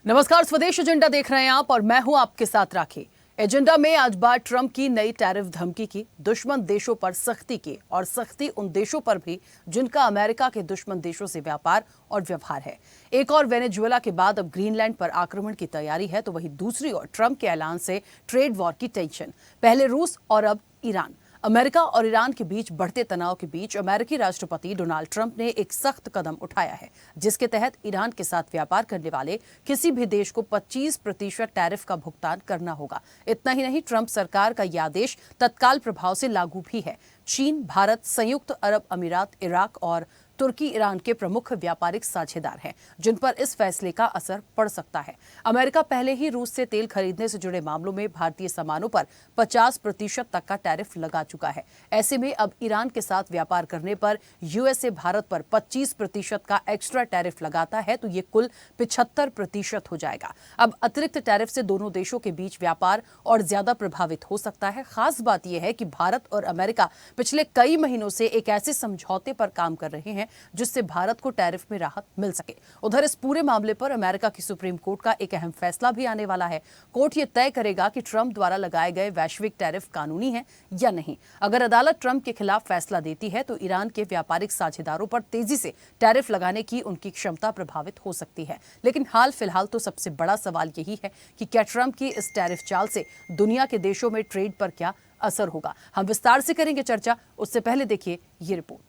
नमस्कार, स्वदेश एजेंडा देख रहे हैं आप और मैं हूं आपके साथ राखी। एजेंडा में आज बात ट्रंप की नई टैरिफ धमकी की, दुश्मन देशों पर सख्ती की और सख्ती उन देशों पर भी जिनका अमेरिका के दुश्मन देशों से व्यापार और व्यवहार है। एक और वेनेजुएला के बाद अब ग्रीनलैंड पर आक्रमण की तैयारी है, तो वहीं दूसरी ओर ट्रंप के ऐलान से ट्रेड वॉर की टेंशन। पहले रूस और अब ईरान। अमेरिका और ईरान के बीच बढ़ते तनाव के बीच अमेरिकी राष्ट्रपति डोनाल्ड ट्रंप ने एक सख्त कदम उठाया है, जिसके तहत ईरान के साथ व्यापार करने वाले किसी भी देश को 25% टैरिफ का भुगतान करना होगा। इतना ही नहीं, ट्रंप सरकार का यह आदेश तत्काल प्रभाव से लागू भी है। चीन, भारत, संयुक्त अरब अमीरात, इराक और तुर्की ईरान के प्रमुख व्यापारिक साझेदार हैं, जिन पर इस फैसले का असर पड़ सकता है। अमेरिका पहले ही रूस से तेल खरीदने से जुड़े मामलों में भारतीय सामानों पर 50% तक का टैरिफ लगा चुका है। ऐसे में अब ईरान के साथ व्यापार करने पर यूएसए भारत पर 25% का एक्स्ट्रा टैरिफ लगाता है, तो ये कुल 75% हो जाएगा। अब अतिरिक्त टैरिफ से दोनों देशों के बीच व्यापार और ज्यादा प्रभावित हो सकता है। खास बात यह है कि भारत और अमेरिका पिछले कई महीनों से एक ऐसे समझौते पर काम कर रहे हैं जिससे भारत को टैरिफ में राहत मिल सके। उधर इस पूरे मामले पर अमेरिका की सुप्रीम कोर्ट का एक अहम फैसला भी आने वाला है। कोर्ट ये तय करेगा कि ट्रंप द्वारा लगाए गए वैश्विक टैरिफ कानूनी है या नहीं। अगर अदालत ट्रंप के खिलाफ फैसला देती है तो ईरान के व्यापारिक साझेदारों पर तेजी से टैरिफ लगाने की उनकी क्षमता प्रभावित हो सकती है। लेकिन हाल फिलहाल तो सबसे बड़ा सवाल यही है कि क्या ट्रंप की इस टैरिफ चाल से दुनिया के देशों में ट्रेड पर क्या असर होगा। हम विस्तार से करेंगे चर्चा, उससे पहले देखिए ये रिपोर्ट।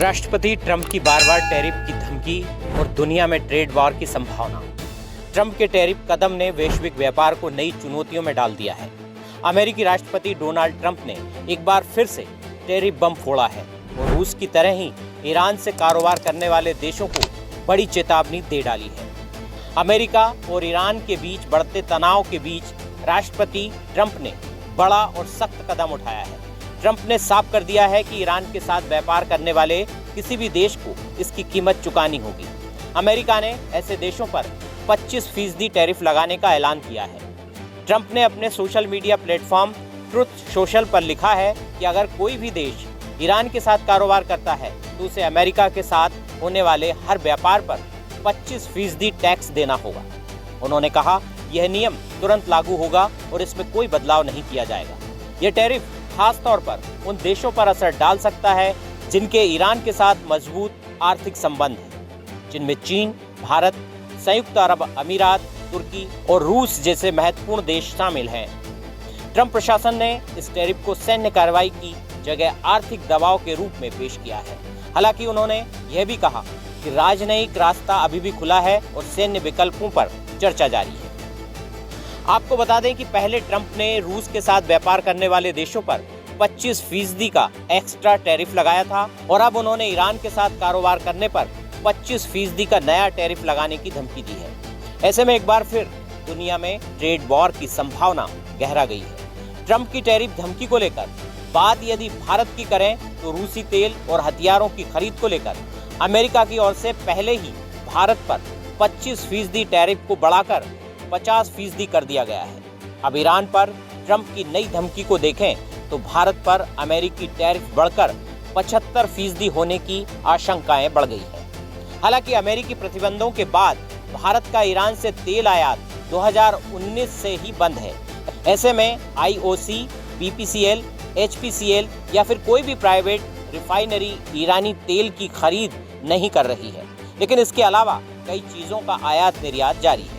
राष्ट्रपति ट्रंप की बार बार टैरिफ की धमकी और दुनिया में ट्रेड वॉर की संभावना। ट्रंप के टैरिफ कदम ने वैश्विक व्यापार को नई चुनौतियों में डाल दिया है। अमेरिकी राष्ट्रपति डोनाल्ड ट्रंप ने एक बार फिर से टैरिफ बम फोड़ा है और रूस की तरह ही ईरान से कारोबार करने वाले देशों को बड़ी चेतावनी दे डाली है। अमेरिका और ईरान के बीच बढ़ते तनाव के बीच राष्ट्रपति ट्रंप ने बड़ा और सख्त कदम उठाया है। ट्रंप ने साफ कर दिया है कि ईरान के साथ व्यापार करने वाले किसी भी देश को इसकी कीमत चुकानी होगी। अमेरिका ने ऐसे देशों पर 25% टैरिफ लगाने का ऐलान किया है। ट्रंप ने अपने social media platform truth social पर लिखा है कि अगर कोई भी देश ईरान के साथ कारोबार करता है तो उसे अमेरिका के साथ होने वाले हर व्यापार पर 25% टैक्स देना होगा। उन्होंने कहा, यह नियम तुरंत लागू होगा और इसमें कोई बदलाव नहीं किया जाएगा। यह टैरिफ खास तौर पर उन देशों पर असर डाल सकता है जिनके ईरान के साथ मजबूत आर्थिक संबंध हैं, जिनमें चीन, भारत, संयुक्त अरब अमीरात, तुर्की और रूस जैसे महत्वपूर्ण देश शामिल हैं। ट्रंप प्रशासन ने इस टैरिफ को सैन्य कार्रवाई की जगह आर्थिक दबाव के रूप में पेश किया है। हालांकि उन्होंने यह भी कहा कि राजनयिक रास्ता अभी भी खुला है और सैन्य विकल्पों पर चर्चा जारी है। आपको बता दें कि पहले ट्रंप ने रूस के साथ व्यापार करने वाले देशों पर 25% का एक्स्ट्रा टैरिफ लगाया था और अब उन्होंने ईरान के साथ कारोबार करने पर 25% का नया टैरिफ लगाने की धमकी दी है। ऐसे में एक बार फिर दुनिया में ट्रेड वॉर की संभावना गहरा गई है। ट्रंप की टैरिफ धमकी को लेकर बात यदि भारत की करें तो रूसी तेल और हथियारों की खरीद को लेकर अमेरिका की ओर से पहले ही भारत पर 25% टैरिफ को बढ़ाकर 50% कर दिया गया है। अब ईरान पर ट्रंप की नई धमकी को देखें तो भारत पर अमेरिकी टैरिफ बढ़कर 75% होने की आशंकाएं बढ़ गई हैं। हालांकि अमेरिकी प्रतिबंधों के बाद भारत का ईरान से तेल आयात 2019 से ही बंद है। ऐसे में आईओसी, बीपीसीएल, एचपीसीएल या फिर कोई भी प्राइवेट रिफाइनरी ईरानी तेल की खरीद नहीं कर रही है, लेकिन इसके अलावा कई चीजों का आयात निर्यात जारी है।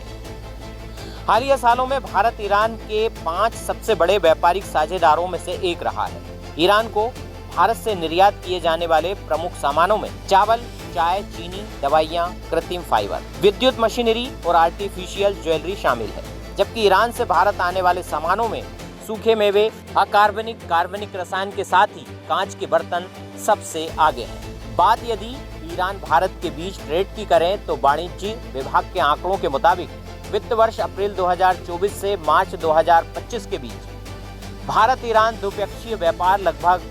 हालिया सालों में भारत ईरान के 5 सबसे बड़े व्यापारिक साझेदारों में से एक रहा है। ईरान को भारत से निर्यात किए जाने वाले प्रमुख सामानों में चावल, चाय, चीनी, दवाइयां, कृत्रिम फाइबर, विद्युत मशीनरी और आर्टिफिशियल ज्वेलरी शामिल है। जबकि ईरान से भारत आने वाले सामानों में सूखे मेवे, अकार्बनिक, कार्बनिक रसायन के साथ ही कांच के बर्तन सबसे आगे हैं। बात यदि ईरान भारत के बीच ट्रेड की करें तो वाणिज्य विभाग के आंकड़ों के मुताबिक वित्त वर्ष अप्रैल 2024 से मार्च 2025 के बीच भारत ईरान द्विपक्षीय व्यापार लगभग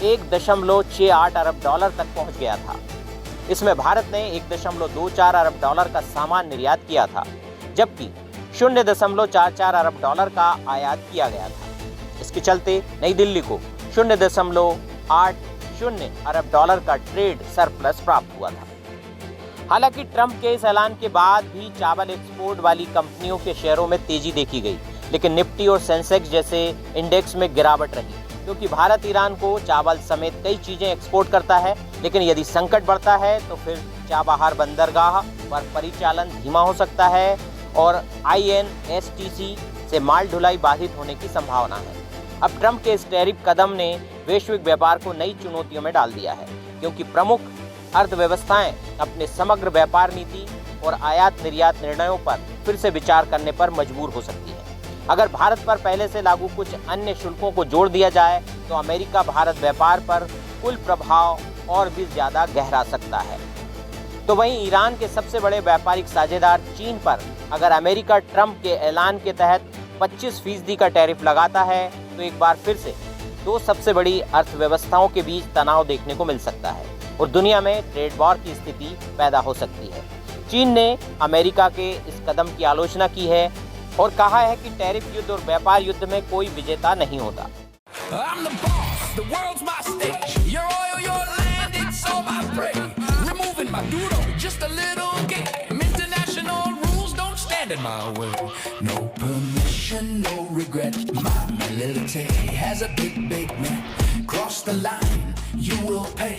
1.68 अरब डॉलर तक पहुंच गया था। इसमें भारत ने 1.24 अरब डॉलर का सामान निर्यात किया था, जबकि $0.44 अरब का आयात किया गया था। इसके चलते नई दिल्ली को $0.80 अरब का ट्रेड सरप्लस प्राप्त हुआ था। हालांकि ट्रंप के इस ऐलान के बाद भी चावल एक्सपोर्ट वाली कंपनियों के शेयरों में तेजी देखी गई, लेकिन निफ्टी और सेंसेक्स जैसे इंडेक्स में गिरावट रही, क्योंकि भारत ईरान को चावल समेत कई चीजें एक्सपोर्ट करता है। लेकिन यदि संकट बढ़ता है तो फिर चाबहार बंदरगाह पर परिचालन धीमा हो सकता है और INSTC से माल ढुलाई बाधित होने की संभावना है। अब ट्रंप के इस टैरिफ कदम ने वैश्विक व्यापार को नई चुनौतियों में डाल दिया है, क्योंकि प्रमुख अर्थव्यवस्थाएं अपने समग्र व्यापार नीति और आयात निर्यात निर्णयों पर फिर से विचार करने पर मजबूर हो सकती है। अगर भारत पर पहले से लागू कुछ अन्य शुल्कों को जोड़ दिया जाए तो अमेरिका भारत व्यापार पर कुल प्रभाव और भी ज्यादा गहरा सकता है। तो वहीं ईरान के सबसे बड़े व्यापारिक साझेदार चीन पर अगर अमेरिका ट्रंप के ऐलान के तहत 25% का टैरिफ लगाता है तो एक बार फिर से दो सबसे बड़ी अर्थव्यवस्थाओं के बीच तनाव देखने को मिल सकता है और दुनिया में ट्रेड वॉर की स्थिति पैदा हो सकती है। चीन ने अमेरिका के इस कदम की आलोचना की है और कहा है कि टैरिफ युद्ध और व्यापार युद्ध में कोई विजेता नहीं होता। I'm the boss, the world's my stage. Your oil, your land, it's all my prey. Removing my doodle, just a little game. International rules don't stand in my way. No permission, no regret. My military has a big man. Cross the line, you will pay.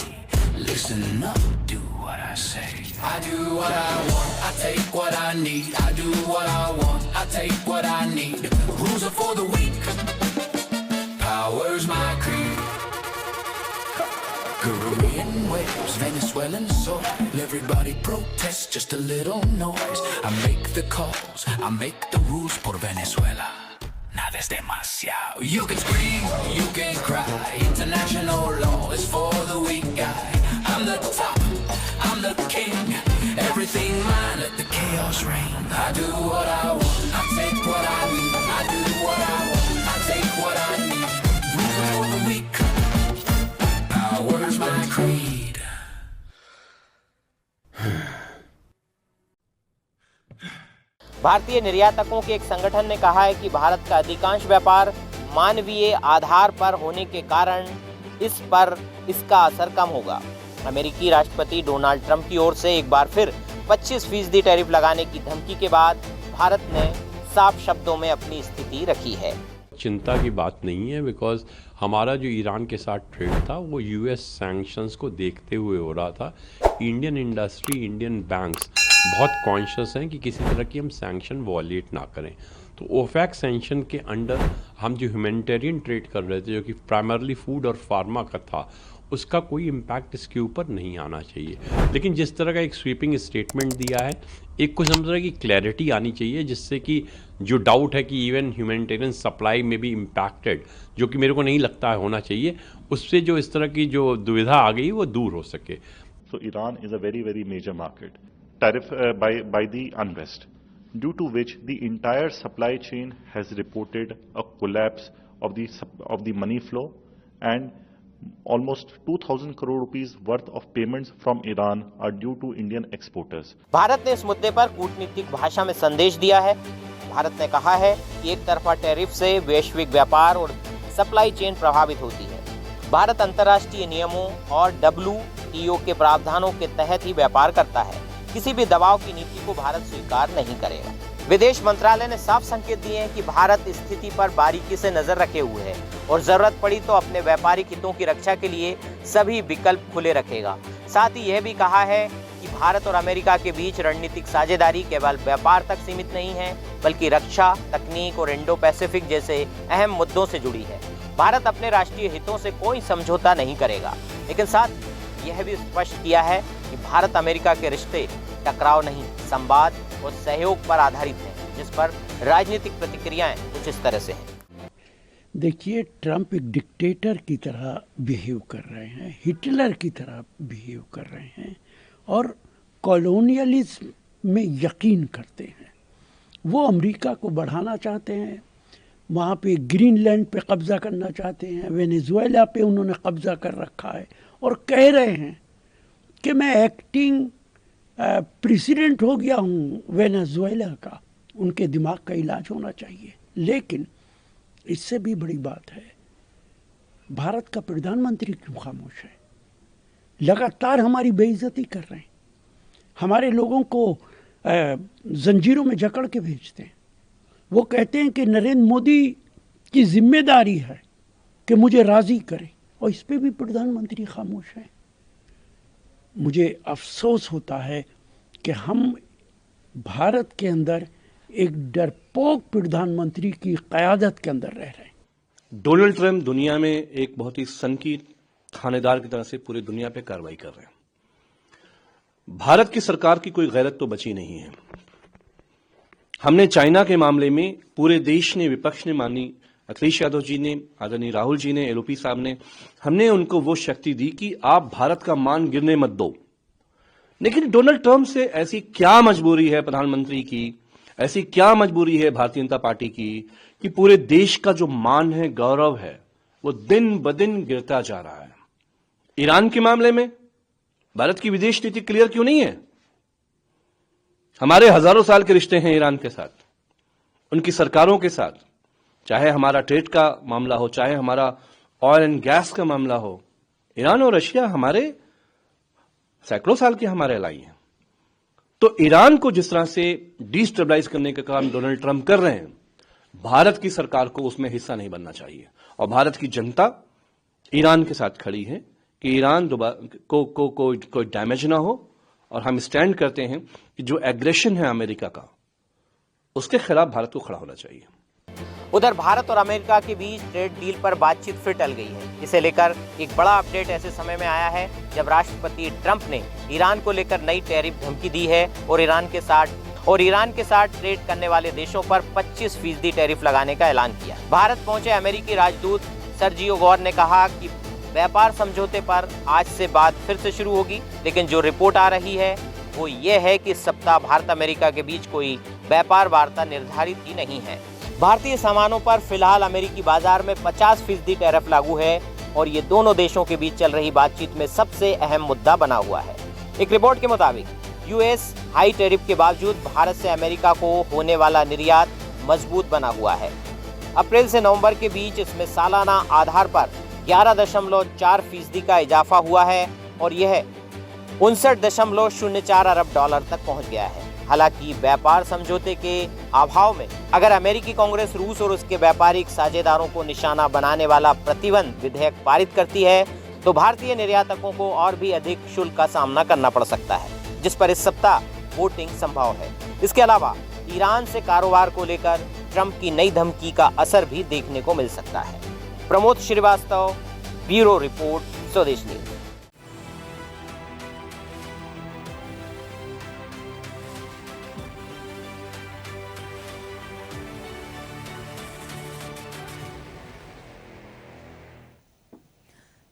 Listen up, do what I say. I do what I want, I take what I need. I do what I want, I take what I need. Rules are for the weak. Power's my creed. Caribbean waves, Venezuelan soil. Everybody protest, just a little noise. I make the calls, I make the rules for Venezuela. Nada es demasiado. You can scream, you can cry. International law is for the weak guy. I'm the top, I'm the king. Everything mine, let the chaos reign. I do what I want, I take what I need. I do what I want, I take what I need. Rules for the weak, power's my creed. भारतीय निर्यातकों के एक संगठन ने कहा है कि भारत का अधिकांश व्यापार मानवीय आधार पर होने के कारण इस पर इसका असर कम होगा। अमेरिकी राष्ट्रपति डोनाल्ड ट्रंप की ओर से एक बार फिर 25% टैरिफ लगाने की धमकी के बाद भारत ने साफ शब्दों में अपनी स्थिति रखी है। चिंता की बात नहीं है, बिकॉज हमारा जो ईरान के साथ ट्रेड था वो US सैंक्शंस को देखते हुए हो रहा था। इंडियन इंडस्ट्री, इंडियन बैंक्स बहुत कॉन्शियस हैं कि किसी तरह की हम सैंक्शन वॉलेट ना करें। तो OFAC सैंक्शन के अंडर हम जो ह्यूमैनिटेरियन ट्रेड कर रहे थे, जो कि प्राइमरली फूड और फार्मा का था, उसका कोई इम्पैक्ट इसके ऊपर नहीं आना चाहिए। लेकिन जिस तरह का एक स्वीपिंग स्टेटमेंट दिया है, एक कुछ हम तरह की क्लैरिटी आनी चाहिए, जिससे कि जो डाउट है कि इवन ह्यूमैनिटेरियन सप्लाई में भी इम्पैक्टेड, जो कि मेरे को नहीं लगता है होना चाहिए, उससे जो इस तरह की जो दुविधा आ गई वो दूर हो सके। So Iran is a very, very major market. Tariff by the unrest, due to which the entire supply chain has reported a collapse of the money flow, and almost 2,000 crore rupees worth of payments from Iran are due to Indian exporters. Bharat ने इस मुद्दे पर कूटनीतिक भाषा में संदेश दिया है। भारत ने कहा है कि एक तरफा टैरिफ से वैश्विक व्यापार और सप्लाई चेन प्रभावित होती है। भारत अंतर्राष्ट्रीय नियमों और WTO के प्रावधानों के तहत ही व्यापार करता है। किसी भी दबाव की नीति को भारत स्वीकार नहीं करेगा। विदेश मंत्रालय ने साफ संकेत दिए हैं कि भारत स्थिति पर बारीकी से नजर रखे हुए है और जरूरत पड़ी तो अपने व्यापारिक हितों की रक्षा के लिए सभी विकल्प खुले रखेगा। साथ ही यह भी कहा है कि भारत और अमेरिका के बीच रणनीतिक साझेदारी केवल व्यापार तक सीमित नहीं है, बल्कि रक्षा, तकनीक और इंडो पैसिफिक जैसे अहम मुद्दों से जुड़ी है। भारत अपने राष्ट्रीय हितों से कोई समझौता नहीं करेगा, लेकिन साथ यह भी स्पष्ट किया है कि भारत अमेरिका के रिश्ते टकराव नहीं, संवाद और सहयोग पर आधारित हैं, जिस पर राजनीतिक प्रतिक्रियाएं कुछ इस तरह से हैं। देखिए, ट्रंप एक डिक्टेटर की तरह बिहेव कर रहे हैं, हिटलर की तरह बिहेव कर रहे हैं और कॉलोनियलिज्म में यकीन करते हैं। वो अमेरिका को बढ़ाना चाहते हैं, वहाँ पे ग्रीनलैंड पे कब्जा करना चाहते हैं, वेनेजुएला पे उन्होंने कब्जा कर रखा है और कह रहे हैं कि मैं एक्टिंग प्रेसिडेंट हो गया हूँ वेनेजुएला का। उनके दिमाग का इलाज होना चाहिए। लेकिन इससे भी बड़ी बात है, भारत का प्रधानमंत्री क्यों खामोश है? लगातार हमारी बेइज्जती कर रहे हैं, हमारे लोगों को जंजीरों में जकड़ के भेजते हैं। वो कहते हैं कि नरेंद्र मोदी की जिम्मेदारी है कि मुझे राजी करे, और इस पे भी प्रधानमंत्री खामोश है। मुझे अफसोस होता है कि हम भारत के अंदर एक डरपोक प्रधानमंत्री की क़यादत के अंदर रह रहे हैं। डोनाल्ड ट्रंप दुनिया में एक बहुत ही सनकी थानेदार की तरह से पूरी दुनिया पे कार्रवाई कर रहे हैं। भारत की सरकार की कोई गैरत तो बची नहीं है। हमने चाइना के मामले में पूरे देश ने, विपक्ष ने मानी, अखिलेश यादव जी ने, आदरणीय राहुल जी ने, एलओपी साहब ने, हमने उनको वो शक्ति दी कि आप भारत का मान गिरने मत दो। लेकिन डोनाल्ड ट्रंप से ऐसी क्या मजबूरी है प्रधानमंत्री की, ऐसी क्या मजबूरी है भारतीय जनता पार्टी की कि पूरे देश का जो मान है, गौरव है, वो दिन ब दिन गिरता जा रहा है। ईरान के मामले में भारत की विदेश नीति क्लियर क्यों नहीं है? हमारे हजारों साल के रिश्ते हैं ईरान के साथ, उनकी सरकारों के साथ, चाहे हमारा ट्रेड का मामला हो, चाहे हमारा ऑयल एंड गैस का मामला हो। ईरान और रशिया हमारे सैकड़ों साल के हमारे अलाई हैं। तो ईरान को जिस तरह से डिस्टेबलाइज करने का काम डोनाल्ड ट्रंप कर रहे हैं, भारत की सरकार को उसमें हिस्सा नहीं बनना चाहिए। और भारत की जनता ईरान के साथ खड़ी है कि ईरान कोई डैमेज ना हो, और हम स्टैंड करते हैं कि जो एग्रेशन है अमेरिका का, उसके खिलाफ भारत को खड़ा होना चाहिए। उधर भारत और अमेरिका के बीच ट्रेड डील पर बातचीत फिर टल गई है। इसे लेकर एक बड़ा अपडेट ऐसे समय में आया है जब राष्ट्रपति ट्रंप ने ईरान को लेकर नई टैरिफ धमकी दी है और ईरान के साथ ट्रेड करने वाले देशों पर 25% टैरिफ लगाने का ऐलान किया। भारत पहुंचे अमेरिकी राजदूत सर्जियो गौर ने कहा कि व्यापार समझौते पर आज से बात फिर से शुरू होगी, लेकिन जो रिपोर्ट आ रही है वो ये है कि इस सप्ताह भारत अमेरिका के बीच कोई व्यापार वार्ता निर्धारित ही नहीं है। भारतीय सामानों पर फिलहाल अमेरिकी बाजार में 50% टैरिफ लागू है और ये दोनों देशों के बीच चल रही बातचीत में सबसे अहम मुद्दा बना हुआ है। एक रिपोर्ट के मुताबिक यूएस हाई टैरिफ के बावजूद भारत से अमेरिका को होने वाला निर्यात मजबूत बना हुआ है। अप्रैल से नवंबर के बीच इसमें सालाना आधार पर 11.4% का इजाफा हुआ है और यह 59.04 अरब डॉलर तक पहुंच गया है। हालांकि व्यापार समझौते के अभाव में अगर अमेरिकी कांग्रेस रूस और उसके व्यापारिक साझेदारों को निशाना बनाने वाला प्रतिबंध विधेयक पारित करती है तो भारतीय निर्यातकों को और भी अधिक शुल्क का सामना करना पड़ सकता है, जिस पर इस सप्ताह वोटिंग संभव है। इसके अलावा ईरान से कारोबार को लेकर ट्रंप की नई धमकी का असर भी देखने को मिल सकता है। प्रमोद श्रीवास्तव, ब्यूरो रिपोर्ट, स्वदेश न्यूज।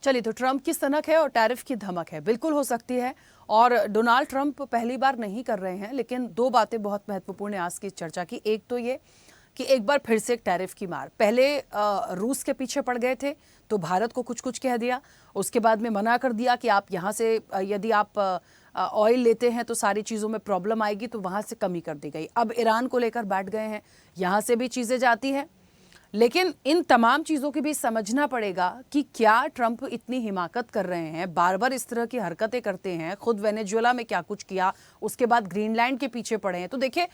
चलिए, तो ट्रंप की सनक है और टैरिफ की धमक है, बिल्कुल हो सकती है। और डोनाल्ड ट्रंप पहली बार नहीं कर रहे हैं, लेकिन दो बातें बहुत महत्वपूर्ण है आज की चर्चा की। एक तो ये कि एक बार फिर से एक टैरिफ की मार, पहले रूस के पीछे पड़ गए थे तो भारत को कुछ कुछ कह दिया, उसके बाद में मना कर दिया कि आप यहाँ से यदि आप ऑयल लेते हैं तो सारी चीज़ों में प्रॉब्लम आएगी, तो वहाँ से कमी कर दी गई। अब ईरान को लेकर बैठ गए हैं, यहाँ से भी चीज़ें जाती हैं। लेकिन इन तमाम चीज़ों की भी समझना पड़ेगा कि क्या ट्रंप इतनी हिमाकत कर रहे हैं, बार बार इस तरह की हरकतें करते हैं। खुद वेनेजुएला में क्या कुछ किया, उसके बाद ग्रीनलैंड के पीछे पड़े हैं। तो देखिए,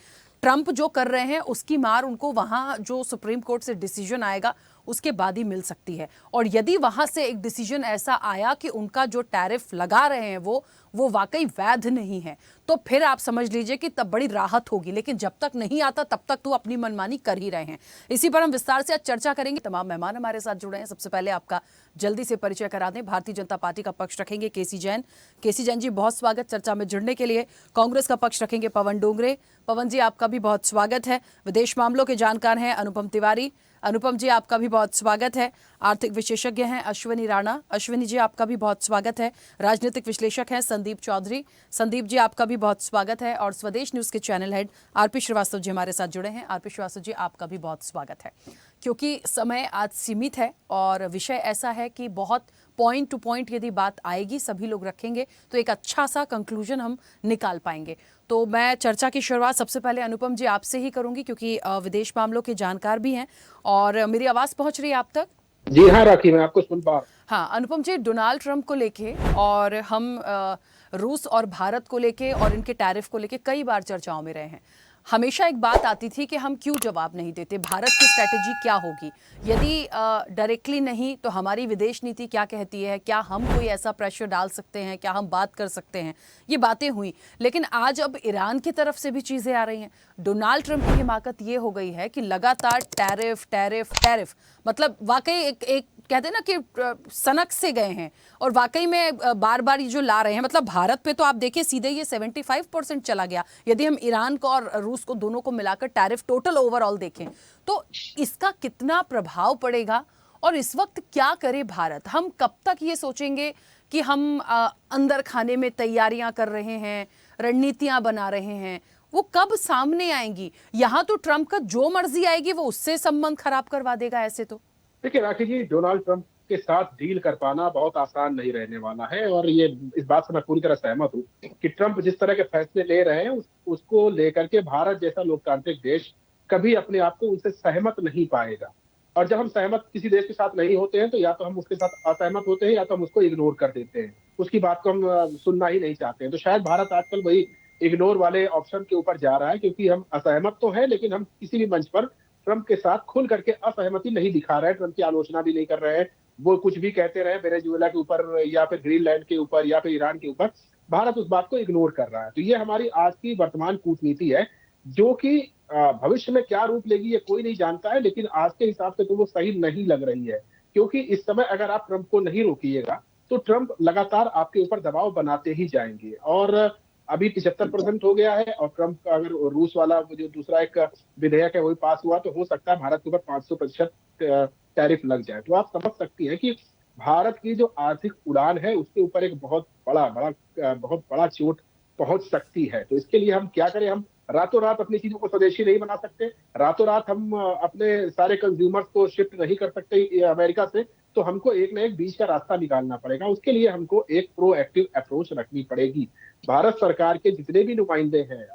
ट्रंप जो कर रहे हैं उसकी मार उनको वहाँ जो सुप्रीम कोर्ट से डिसीजन आएगा उसके बाद ही मिल सकती है। और यदि वहाँ से एक डिसीजन ऐसा आया कि उनका जो टैरिफ लगा रहे हैं वो वाकई वैध नहीं है, तो फिर आप समझ लीजिए कि तब बड़ी राहत होगी। लेकिन जब तक नहीं आता तब तक तो अपनी मनमानी कर ही रहे हैं। इसी पर हम विस्तार से आज चर्चा करेंगे। तमाम मेहमान हमारे साथ जुड़े हैं। सबसे पहले आपका जल्दी से परिचय करा दें। भारतीय जनता पार्टी का पक्ष रखेंगे केसी जैन। केसी जैन जी, बहुत स्वागत चर्चा में जुड़ने के लिए। कांग्रेस का पक्ष रखेंगे पवन डोंगरे। पवन जी, आपका भी बहुत स्वागत है। विदेश मामलों के जानकार हैं अनुपम तिवारी। अनुपम जी, आपका भी बहुत स्वागत है। आर्थिक विशेषज्ञ हैं अश्विनी राणा। अश्विनी जी, आपका भी बहुत स्वागत है। राजनीतिक विश्लेषक हैं संदीप चौधरी। संदीप जी, आपका भी बहुत स्वागत है। और स्वदेश न्यूज के channel head RP Srivastava ji हमारे साथ जुड़े हैं। आरपी श्रीवास्तव जी, आपका भी बहुत स्वागत है। क्योंकि समय आज सीमित है और विषय ऐसा है कि बहुत पॉइंट टू पॉइंट यदि बात आएगी, सभी लोग रखेंगे तो एक अच्छा सा कंक्लूजन हम निकाल पाएंगे। तो मैं चर्चा की शुरुआत सबसे पहले अनुपम जी आपसे ही करूंगी, क्योंकि विदेश मामलों के जानकार भी हैं और मेरी आवाज़ पहुंच रही है आप तक? जी हाँ राखी, मैं आपको सुन पा रहा हूं। हाँ अनुपम जी, डोनाल्ड ट्रंप को लेके और हम रूस और भारत को लेके और इनके टैरिफ को लेके कई बार चर्चाओं में रहे हैं। हमेशा एक बात आती थी कि हम क्यों जवाब नहीं देते, भारत की स्ट्रैटेजी क्या होगी, यदि डायरेक्टली नहीं तो हमारी विदेश नीति क्या कहती है, क्या हम कोई ऐसा प्रेशर डाल सकते हैं, क्या हम बात कर सकते हैं, ये बातें हुई। लेकिन आज अब ईरान की तरफ से भी चीज़ें आ रही हैं। डोनाल्ड ट्रंप की हिमाकत ये हो गई है कि लगातार टैरिफ टैरिफ टैरिफ, मतलब वाकई एक कहते हैं ना कि सनक से गए हैं और वाकई में बार बार ये जो ला रहे हैं, मतलब भारत पे तो आप देखिए सीधे ये 75% चला गया। यदि हम ईरान को और रूस को दोनों को मिलाकर टैरिफ टोटल ओवरऑल देखें तो इसका कितना प्रभाव पड़ेगा और इस वक्त क्या करे भारत? हम कब तक ये सोचेंगे कि हम अंदर खाने में तैयारियां कर रहे हैं, रणनीतियां बना रहे हैं, वो कब सामने आएंगी? यहां तो ट्रंप का जो मर्जी आएगी वो उससे संबंध खराब करवा देगा ऐसे तो। देखिए राखी जी, डोनाल्ड ट्रंप के साथ डील कर पाना बहुत आसान नहीं रहने वाला है और ये इस बात से मैं पूरी तरह सहमत हूँ कि ट्रंप जिस तरह के फैसले ले रहे हैं उसको लेकर के भारत जैसा लोकतांत्रिक देश कभी अपने आप को उनसे सहमत नहीं पाएगा। और जब हम सहमत किसी देश के साथ नहीं होते हैं तो या तो हम उसके साथ असहमत होते हैं या तो हम उसको इग्नोर कर देते हैं, उसकी बात को हम सुनना ही नहीं चाहते हैं। तो शायद भारत आजकल वही इग्नोर वाले ऑप्शन के ऊपर जा रहा है, क्योंकि हम असहमत तो है लेकिन हम किसी भी मंच पर ट्रंप के साथ खुल करके असहमति नहीं दिखा रहे हैं, ट्रंप की आलोचना भी नहीं कर रहे हैं। वो कुछ भी कहते रहे वेनेजुएला के ऊपर या फिर ग्रीनलैंड के ऊपर या फिर ईरान के ऊपर, भारत उस बात को इग्नोर कर रहा है। तो ये हमारी आज की वर्तमान कूटनीति है, जो कि भविष्य में क्या रूप लेगी ये कोई नहीं जानता है, लेकिन आज के हिसाब से तो वो सही नहीं लग रही है। क्योंकि इस समय अगर आप ट्रंप को नहीं रोकिएगा तो ट्रंप लगातार आपके ऊपर दबाव बनाते ही जाएंगे। और अभी 75% हो गया है और ट्रंप का अगर रूस वाला जो दूसरा एक विधेयक है वही पास हुआ तो हो सकता है भारत के ऊपर 500% टैरिफ लग जाए। तो आप समझ सकती हैं कि भारत की जो आर्थिक उड़ान है उसके ऊपर एक बहुत बड़ा चोट पहुंच सकती है। तो इसके लिए हम क्या करें? हम रातों रात अपनी चीजों को स्वदेशी नहीं बना सकते, रातों रात हम अपने सारे कंज्यूमर्स को शिफ्ट नहीं कर सकते अमेरिका से। तो हमको एक न एक बीच का रास्ता निकालना पड़ेगा। उसके लिए हमको एक प्रोएक्टिव अप्रोच रखनी पड़ेगी। भारत सरकार के जितने भी नुमाइंदे हैं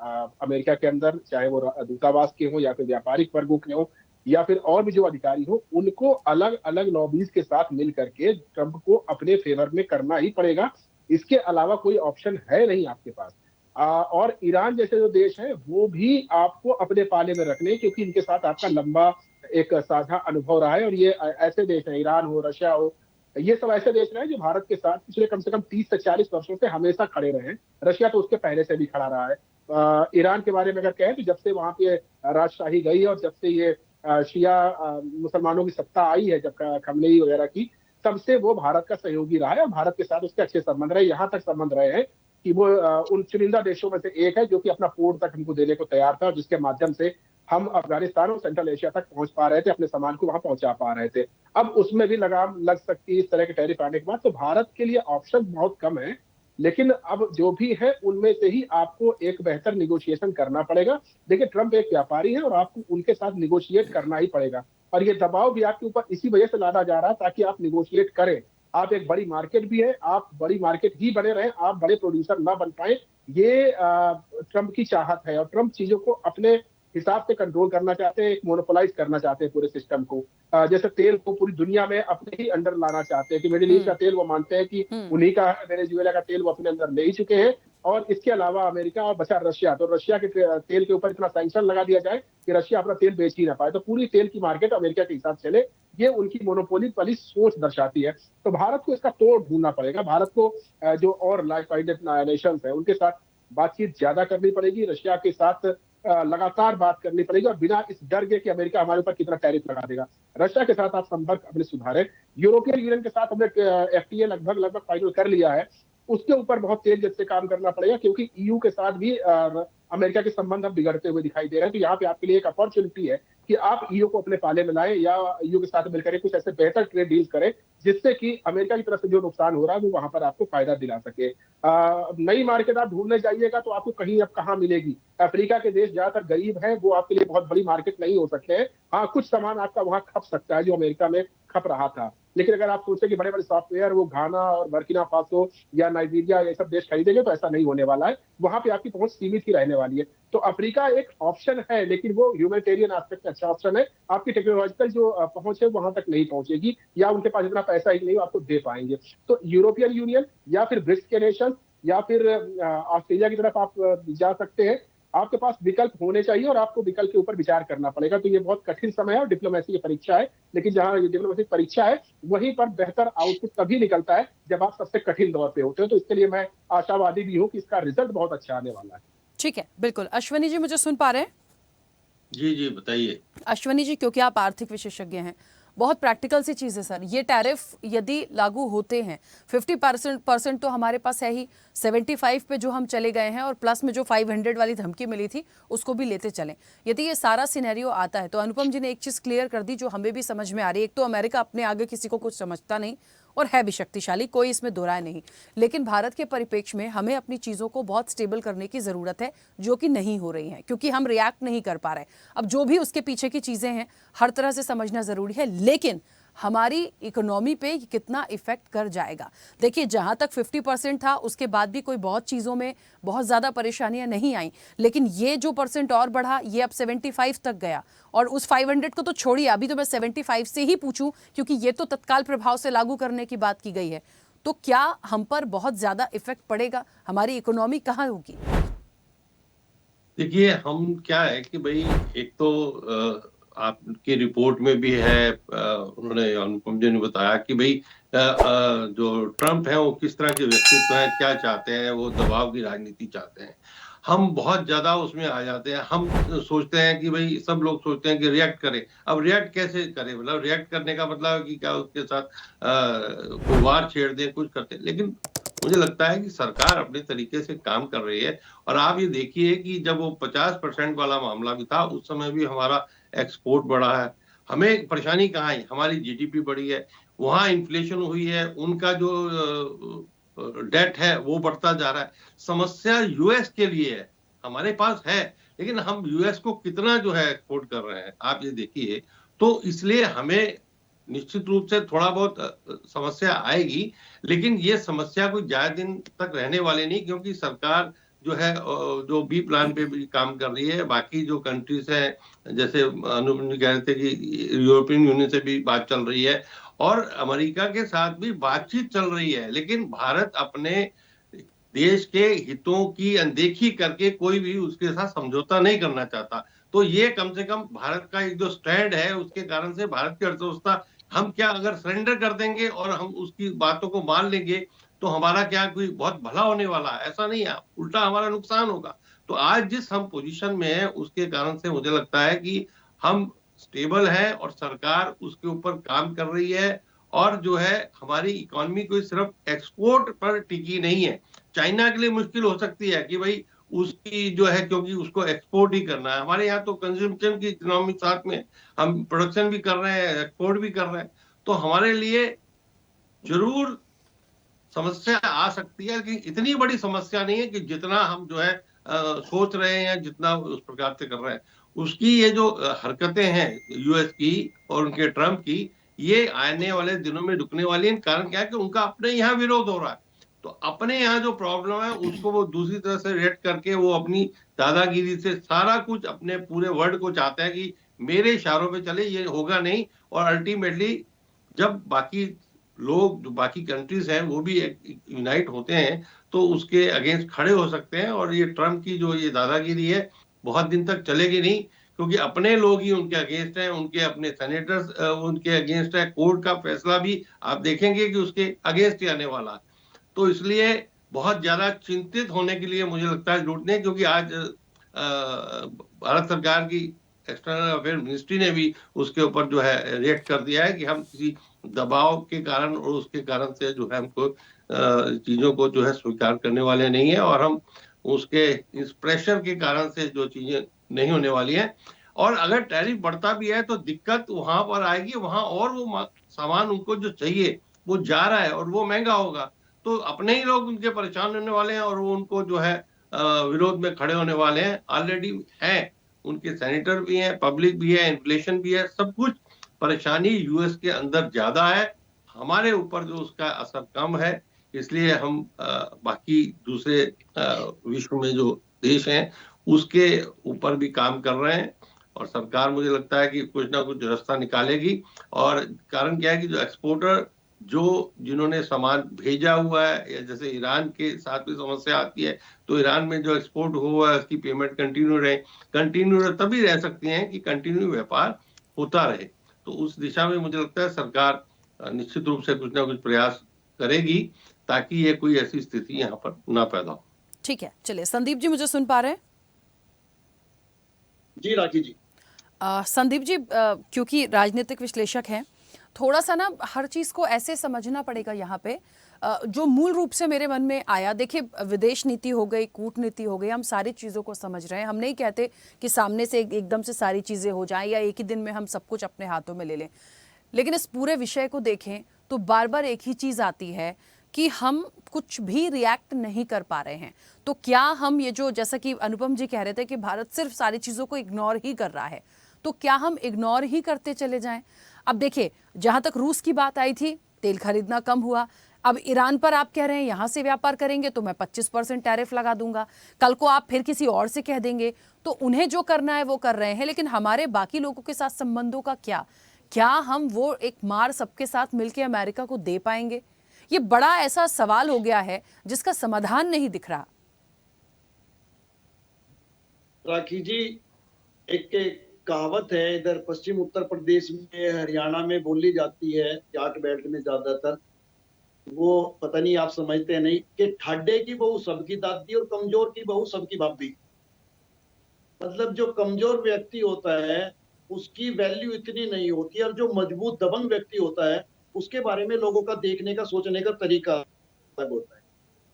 अमेरिका के अंदर, चाहे वो दूतावास के हों या फिर व्यापारिक वर्गों के हों या फिर और भी जो अधिकारी हो, उनको अलग अलग लॉबीज के साथ मिल करके ट्रंप को अपने फेवर में करना ही पड़ेगा। इसके अलावा कोई ऑप्शन है नहीं आपके पास। और ईरान जैसे जो देश है वो भी आपको अपने पाले में रखने, क्योंकि इनके साथ आपका लंबा एक साझा अनुभव रहा है। और ये ऐसे देश हैं, ईरान हो, रशिया हो, ये सब ऐसे देश रहे जो भारत के साथ पिछले कम से कम 30 से 40 वर्षों से हमेशा खड़े रहे हैं। रशिया तो उसके पहले से भी खड़ा रहा है। ईरान के बारे में अगर कहें तो जब से वहां पे राजशाही गई और जब से ये शिया मुसलमानों की सत्ता आई है, जब खमनेई वगैरह की, तब से वो भारत का सहयोगी रहा है और भारत के साथ उसके अच्छे संबंध रहे। यहाँ तक संबंध रहे हैं कि वो उन चुनिंदा देशों में से एक है जो कि अपना पोर्ट तक हमको देने को तैयार था, जिसके माध्यम से हम अफगानिस्तान और सेंट्रल एशिया तक पहुंच पा रहे थे, अपने सामान को वहां पहुंचा पा रहे थे। अब उसमें भी लगाम लग सकती है इस तरह के टैरिफ आने के बाद। तो भारत के लिए ऑप्शन बहुत कम है, लेकिन अब जो भी है उनमें से ही आपको एक बेहतर निगोशिएशन करना पड़ेगा। देखिए, ट्रंप एक व्यापारी है और आपको उनके साथ निगोशिएट करना ही पड़ेगा। और ये दबाव भी आपके ऊपर इसी वजह से लादा जा रहा है ताकि आप निगोशिएट करें। आप एक बड़ी मार्केट भी है, आप बड़ी मार्केट ही बने रहें, आप बड़े प्रोड्यूसर ना बन पाए, ये ट्रंप की चाहत है। और ट्रंप चीजों को अपने हिसाब से कंट्रोल करना चाहते हैं, एक मोनोपोलाइज करना चाहते हैं पूरे सिस्टम को। जैसे तेल को पूरी दुनिया में अपने ही अंडर लाना चाहते हैं कि मिडिल ईस्ट का तेल वो मानते हैं कि उन्हीं का है, वेनेजुएला का तेल वो अपने अंदर ले ही चुके हैं। और इसके अलावा अमेरिका और बचा रशिया, तो रशिया के तेल के ऊपर इतना सैंक्शन लगा दिया जाए कि रशिया अपना तेल बेच ही ना पाए, तो पूरी तेल की मार्केट अमेरिका के हिसाब चले। ये उनकी मोनोपोली वाली सोच दर्शाती है। तो भारत को इसका तोड़ ढूंढना पड़ेगा। भारत को जो और लाइक माइंडेड नेशंस है उनके साथ बातचीत ज्यादा करनी पड़ेगी, रशिया के साथ लगातार बात करनी पड़ेगी, और बिना इस डर के कि अमेरिका हमारे ऊपर कितना टैरिफ लगा देगा। रशिया के साथ आप संपर्क अपने सुधारें। यूरोपियन यूनियन के साथ हमने एफटीए लगभग फाइनल कर लिया है, उसके ऊपर बहुत तेज गति से काम करना पड़ेगा, क्योंकि ईयू के साथ भी अमेरिका के संबंध अब बिगड़ते हुए दिखाई दे रहे हैं। तो यहाँ पे आपके लिए एक अपॉर्चुनिटी है कि आप ईयू को अपने पाले में लाएं या ईयू के साथ मिलकर कुछ ऐसे बेहतर ट्रेड डील करें जिससे कि अमेरिका की तरफ से जो नुकसान हो रहा है वो वहां पर आपको फायदा दिला सके। नई मार्केट आप ढूंढने जाइएगा तो आपको कहीं अब कहाँ मिलेगी। अफ्रीका के देश ज्यादातर गरीब हैं, वो आपके लिए बहुत बड़ी मार्केट नहीं हो सकते हैं। हाँ, कुछ सामान आपका वहां खप सकता है जो अमेरिका में खप रहा था। लेकिन अगर आप सोचें कि बड़े बड़े सॉफ्टवेयर वो घाना और बर्किना फासो या नाइजीरिया ये सब देश खरीदेंगे, तो ऐसा नहीं होने वाला है। वहां पे आपकी पहुंच सीमित ही रहने वाली है। तो अफ्रीका एक ऑप्शन है, लेकिन वो ह्यूमैनिटेरियन एस्पेक्ट में अच्छा ऑप्शन है। आपकी टेक्नोलॉजिकल जो पहुंच है वहां तक नहीं पहुंचेगी, या उनके पास इतना पैसा ही नहीं आपको दे पाएंगे। तो यूरोपियन यूनियन या फिर ब्रिक्स के नेशन या फिर ऑस्ट्रेलिया की तरफ आप जा सकते हैं। आपके पास विकल्प होने चाहिए और आपको विकल्प के ऊपर विचार करना पड़ेगा। तो ये बहुत कठिन समय है और डिप्लोमेसी की परीक्षा है, लेकिन जहां ये डिप्लोमेसी की परीक्षा है वहीं पर बेहतर आउटपुट तभी निकलता है जब आप सबसे कठिन दौर पे होते हो। तो इसके लिए मैं आशावादी भी हूँ कि इसका रिजल्ट बहुत अच्छा आने वाला है। ठीक है, बिल्कुल। अश्वनी जी मुझे सुन पा रहे हैं? जी जी बताइए। अश्वनी जी, क्योंकि आप आर्थिक विशेषज्ञ हैं, बहुत प्रैक्टिकल सी चीज़ है सर। ये टैरिफ यदि लागू होते हैं, 50% तो हमारे पास है ही, 75 पे जो हम चले गए हैं और प्लस में जो 500 वाली धमकी मिली थी उसको भी लेते चलें। यदि ये सारा सिनेरियो आता है तो अनुपम जी ने एक चीज़ क्लियर कर दी जो हमें भी समझ में आ रही है। एक तो अमेरिका अपने आगे किसी को कुछ समझता नहीं और है भी शक्तिशाली, कोई इसमें दो राय नहीं। लेकिन भारत के परिप्रेक्ष्य में हमें अपनी चीज़ों को बहुत स्टेबल करने की ज़रूरत है, जो कि नहीं हो रही हैं, क्योंकि हम रिएक्ट नहीं कर पा रहे। अब जो भी उसके पीछे की चीज़ें हैं हर तरह से समझना ज़रूरी है, लेकिन हमारी इकोनॉमी पे कितना इफेक्ट कर जाएगा। देखिए, जहां तक 50% था उसके बाद भी कोई बहुत चीज़ों में बहुत ज़्यादा परेशानियां नहीं आई, लेकिन ये जो परसेंट और बढ़ा, ये अब 75 तक गया। और उस 500 को तो छोड़िए, अभी तो मैं 75 से ही पूछूं, क्योंकि ये तो तत्काल प्रभाव से लागू करने की बात की गई है। तो क्या हम पर बहुत ज़्यादा इफेक्ट पड़ेगा? हमारी इकोनॉमी कहाँ होगी? देखिए, हम क्या है कि भाई एक तो आपकी रिपोर्ट में भी है, उन्होंने अनुपम जी ने बताया कि भाई जो ट्रम्प है वो किस तरह के व्यक्तित्व है, क्या चाहते हैं, वो दबाव की राजनीति चाहते हैं। हम बहुत ज्यादा उसमें आ जाते हैं। हम सोचते हैं कि भाई, सब लोग सोचते हैं कि रिएक्ट करें। अब रिएक्ट कैसे करें? मतलब रिएक्ट करने का मतलब है कि क्या उसके साथ कोई वार छेड़ दें, कुछ करते हैं। लेकिन मुझे लगता है कि सरकार अपने तरीके से काम कर रही है। और आप ये देखिए कि जब वो 50% वाला मामला भी था, उस समय भी हमारा एक्सपोर्ट बढ़ा है। हमें परेशानी कहाँ है? हमारी जीडीपी बढ़ी है, वहां इन्फ्लेशन हुई है, उनका जो डेट है वो बढ़ता जा रहा है। समस्या यूएस के लिए है, हमारे पास है, लेकिन हम यूएस को कितना जो है एक्सपोर्ट कर रहे हैं, आप ये देखिए। तो इसलिए हमें निश्चित रूप से थोड़ा बहुत समस्या आएगी, लेकिन ये समस्या कोई ज्यादा दिन तक रहने वाली नहीं, क्योंकि सरकार जो है जो बी प्लान पे भी काम कर रही है। बाकी जो कंट्रीज हैं, जैसे अनुपम कह रहे थे कि यूरोपियन यूनियन से भी बात चल रही है और अमेरिका के साथ भी बातचीत चल रही है, लेकिन भारत अपने देश के हितों की अनदेखी करके कोई भी उसके साथ समझौता नहीं करना चाहता। तो ये कम से कम भारत का एक जो स्टैंड है, उसके कारण से भारत की अर्थव्यवस्था, हम क्या अगर सरेंडर कर देंगे और हम उसकी बातों को मान लेंगे तो हमारा क्या कोई बहुत भला होने वाला है? ऐसा नहीं है, उल्टा हमारा नुकसान होगा। तो आज जिस हम पोजीशन में है, उसके कारण से मुझे लगता है कि हम स्टेबल हैं और सरकार उसके ऊपर काम कर रही है। और जो है, हमारी इकोनॉमी कोई सिर्फ एक्सपोर्ट पर टिकी नहीं है। चाइना के लिए मुश्किल हो सकती है कि भाई उसकी जो है, क्योंकि उसको एक्सपोर्ट ही करना है। हमारे यहाँ तो कंज्यूमशन की इकोनॉमी साथ में, हम प्रोडक्शन भी कर रहे हैं, एक्सपोर्ट भी कर रहे हैं। तो हमारे लिए जरूर समस्या आ सकती है, लेकिन इतनी बड़ी समस्या नहीं है कि जितना हम जो है सोच रहे हैं, जितना उस प्रकार से कर रहे हैं। उसकी ये जो हरकतें हैं यूएस की और उनके ट्रम्प की, ये आने वाले दिनों में रुकने वाली है। कारण क्या है कि उनका अपने यहाँ विरोध हो रहा है। तो अपने यहाँ जो प्रॉब्लम है उसको वो दूसरी तरह से रिएक्ट करके वो अपनी दादागिरी से सारा कुछ अपने पूरे वर्ल्ड को चाहते हैं कि मेरे इशारों पे चले, ये होगा नहीं। और अल्टीमेटली जब बाकी लोग, जो बाकी कंट्रीज हैं, वो भी यूनाइट होते हैं, तो उसके अगेंस्ट खड़े हो सकते हैं। और ये ट्रम्प की जो ये दादागिरी है बहुत दिन तक चलेगी नहीं, क्योंकि अपने लोग ही उनके अगेंस्ट हैं, उनके अपने सेनेटर्स उनके अगेंस्ट है। कोर्ट का फैसला भी आप देखेंगे कि उसके अगेंस्ट ही आने वाला है। तो इसलिए बहुत ज्यादा चिंतित होने के लिए मुझे लगता है जरूरत नहीं, क्योंकि आज भारत सरकार की एक्सटर्नल अफेयर मिनिस्ट्री ने भी उसके ऊपर जो है रिएक्ट कर दिया है कि हम किसी दबाव के कारण और उसके कारण से जो है हमको चीजों को जो है स्वीकार करने वाले नहीं है, और हम उसके इस प्रेशर के कारण से जो चीजें नहीं होने वाली है। और अगर टैरिफ बढ़ता भी है तो दिक्कत वहां पर आएगी, वहां और वो सामान उनको जो चाहिए वो जा रहा है और वो महंगा होगा, तो अपने ही लोग उनके परेशान होने वाले हैं और वो उनको जो है विरोध में खड़े होने वाले हैं। ऑलरेडी हैं, उनके सेनेटर भी हैं, पब्लिक भी है, इन्फ्लेशन भी है, सब कुछ परेशानी यूएस के अंदर ज्यादा है। हमारे ऊपर जो उसका असर कम है, इसलिए हम बाकी दूसरे विश्व में जो देश हैं उसके ऊपर भी काम कर रहे हैं, और सरकार मुझे लगता है कि कुछ ना कुछ रास्ता निकालेगी। और कारण क्या है कि जो एक्सपोर्टर जिन्होंने सामान भेजा हुआ है, या जैसे ईरान के साथ भी समस्या आती है, तो ईरान में जो एक्सपोर्ट हुआ है उसकी पेमेंट कंटिन्यू तभी रह सकती है कि कंटिन्यू व्यापार होता रहे। तो उस दिशा में मुझे लगता है सरकार निश्चित रूप से कुछ ना कुछ प्रयास करेगी ताकि ये कोई ऐसी स्थिति यहाँ पर ना पैदा हो। ठीक है, चलिए संदीप जी मुझे सुन पा रहे हैं? जी राखी जी। संदीप जी, क्योंकि राजनीतिक विश्लेषक हैं, थोड़ा सा ना हर चीज़ को ऐसे समझना पड़ेगा यहाँ पे। जो मूल रूप से मेरे मन में आया, देखिए विदेश नीति हो गई, कूटनीति हो गई, हम सारी चीज़ों को समझ रहे हैं। हम नहीं कहते कि सामने से एकदम से सारी चीज़ें हो जाएं या एक ही दिन में हम सब कुछ अपने हाथों में ले लें, लेकिन इस पूरे विषय को देखें तो बार बार एक ही चीज़ आती है कि हम कुछ भी रिएक्ट नहीं कर पा रहे हैं। तो क्या हम ये जो, जैसा कि अनुपम जी कह रहे थे कि भारत सिर्फ सारी चीज़ों को इग्नोर ही कर रहा है, तो क्या हम इग्नोर ही करते चले जाएं? अब देखिए, जहां तक रूस की बात आई थी, तेल खरीदना कम हुआ। अब ईरान पर आप कह रहे हैं यहां से व्यापार करेंगे तो मैं 25% टैरिफ लगा दूंगा। कल को आप फिर किसी और से कह देंगे, तो उन्हें जो करना है वो कर रहे हैं, लेकिन हमारे बाकी लोगों के साथ संबंधों का क्या हम वो एक मार सबके साथ मिलकर अमेरिका को दे पाएंगे? ये बड़ा ऐसा सवाल हो गया है जिसका समाधान नहीं दिख रहा। राखी जी, एक कहावत है इधर पश्चिम उत्तर प्रदेश में, हरियाणा में बोली जाती है, जाट बेल्ट में ज्यादातर, वो पता नहीं आप समझते हैं नहीं, कि ठाडे की बहू सबकी दादी और कमजोर की बहू सबकी भाभी। मतलब जो कमजोर व्यक्ति होता है उसकी वैल्यू इतनी नहीं होती, और जो मजबूत दबंग व्यक्ति होता है उसके बारे में लोगों का देखने का, सोचने का तरीका अलग होता है।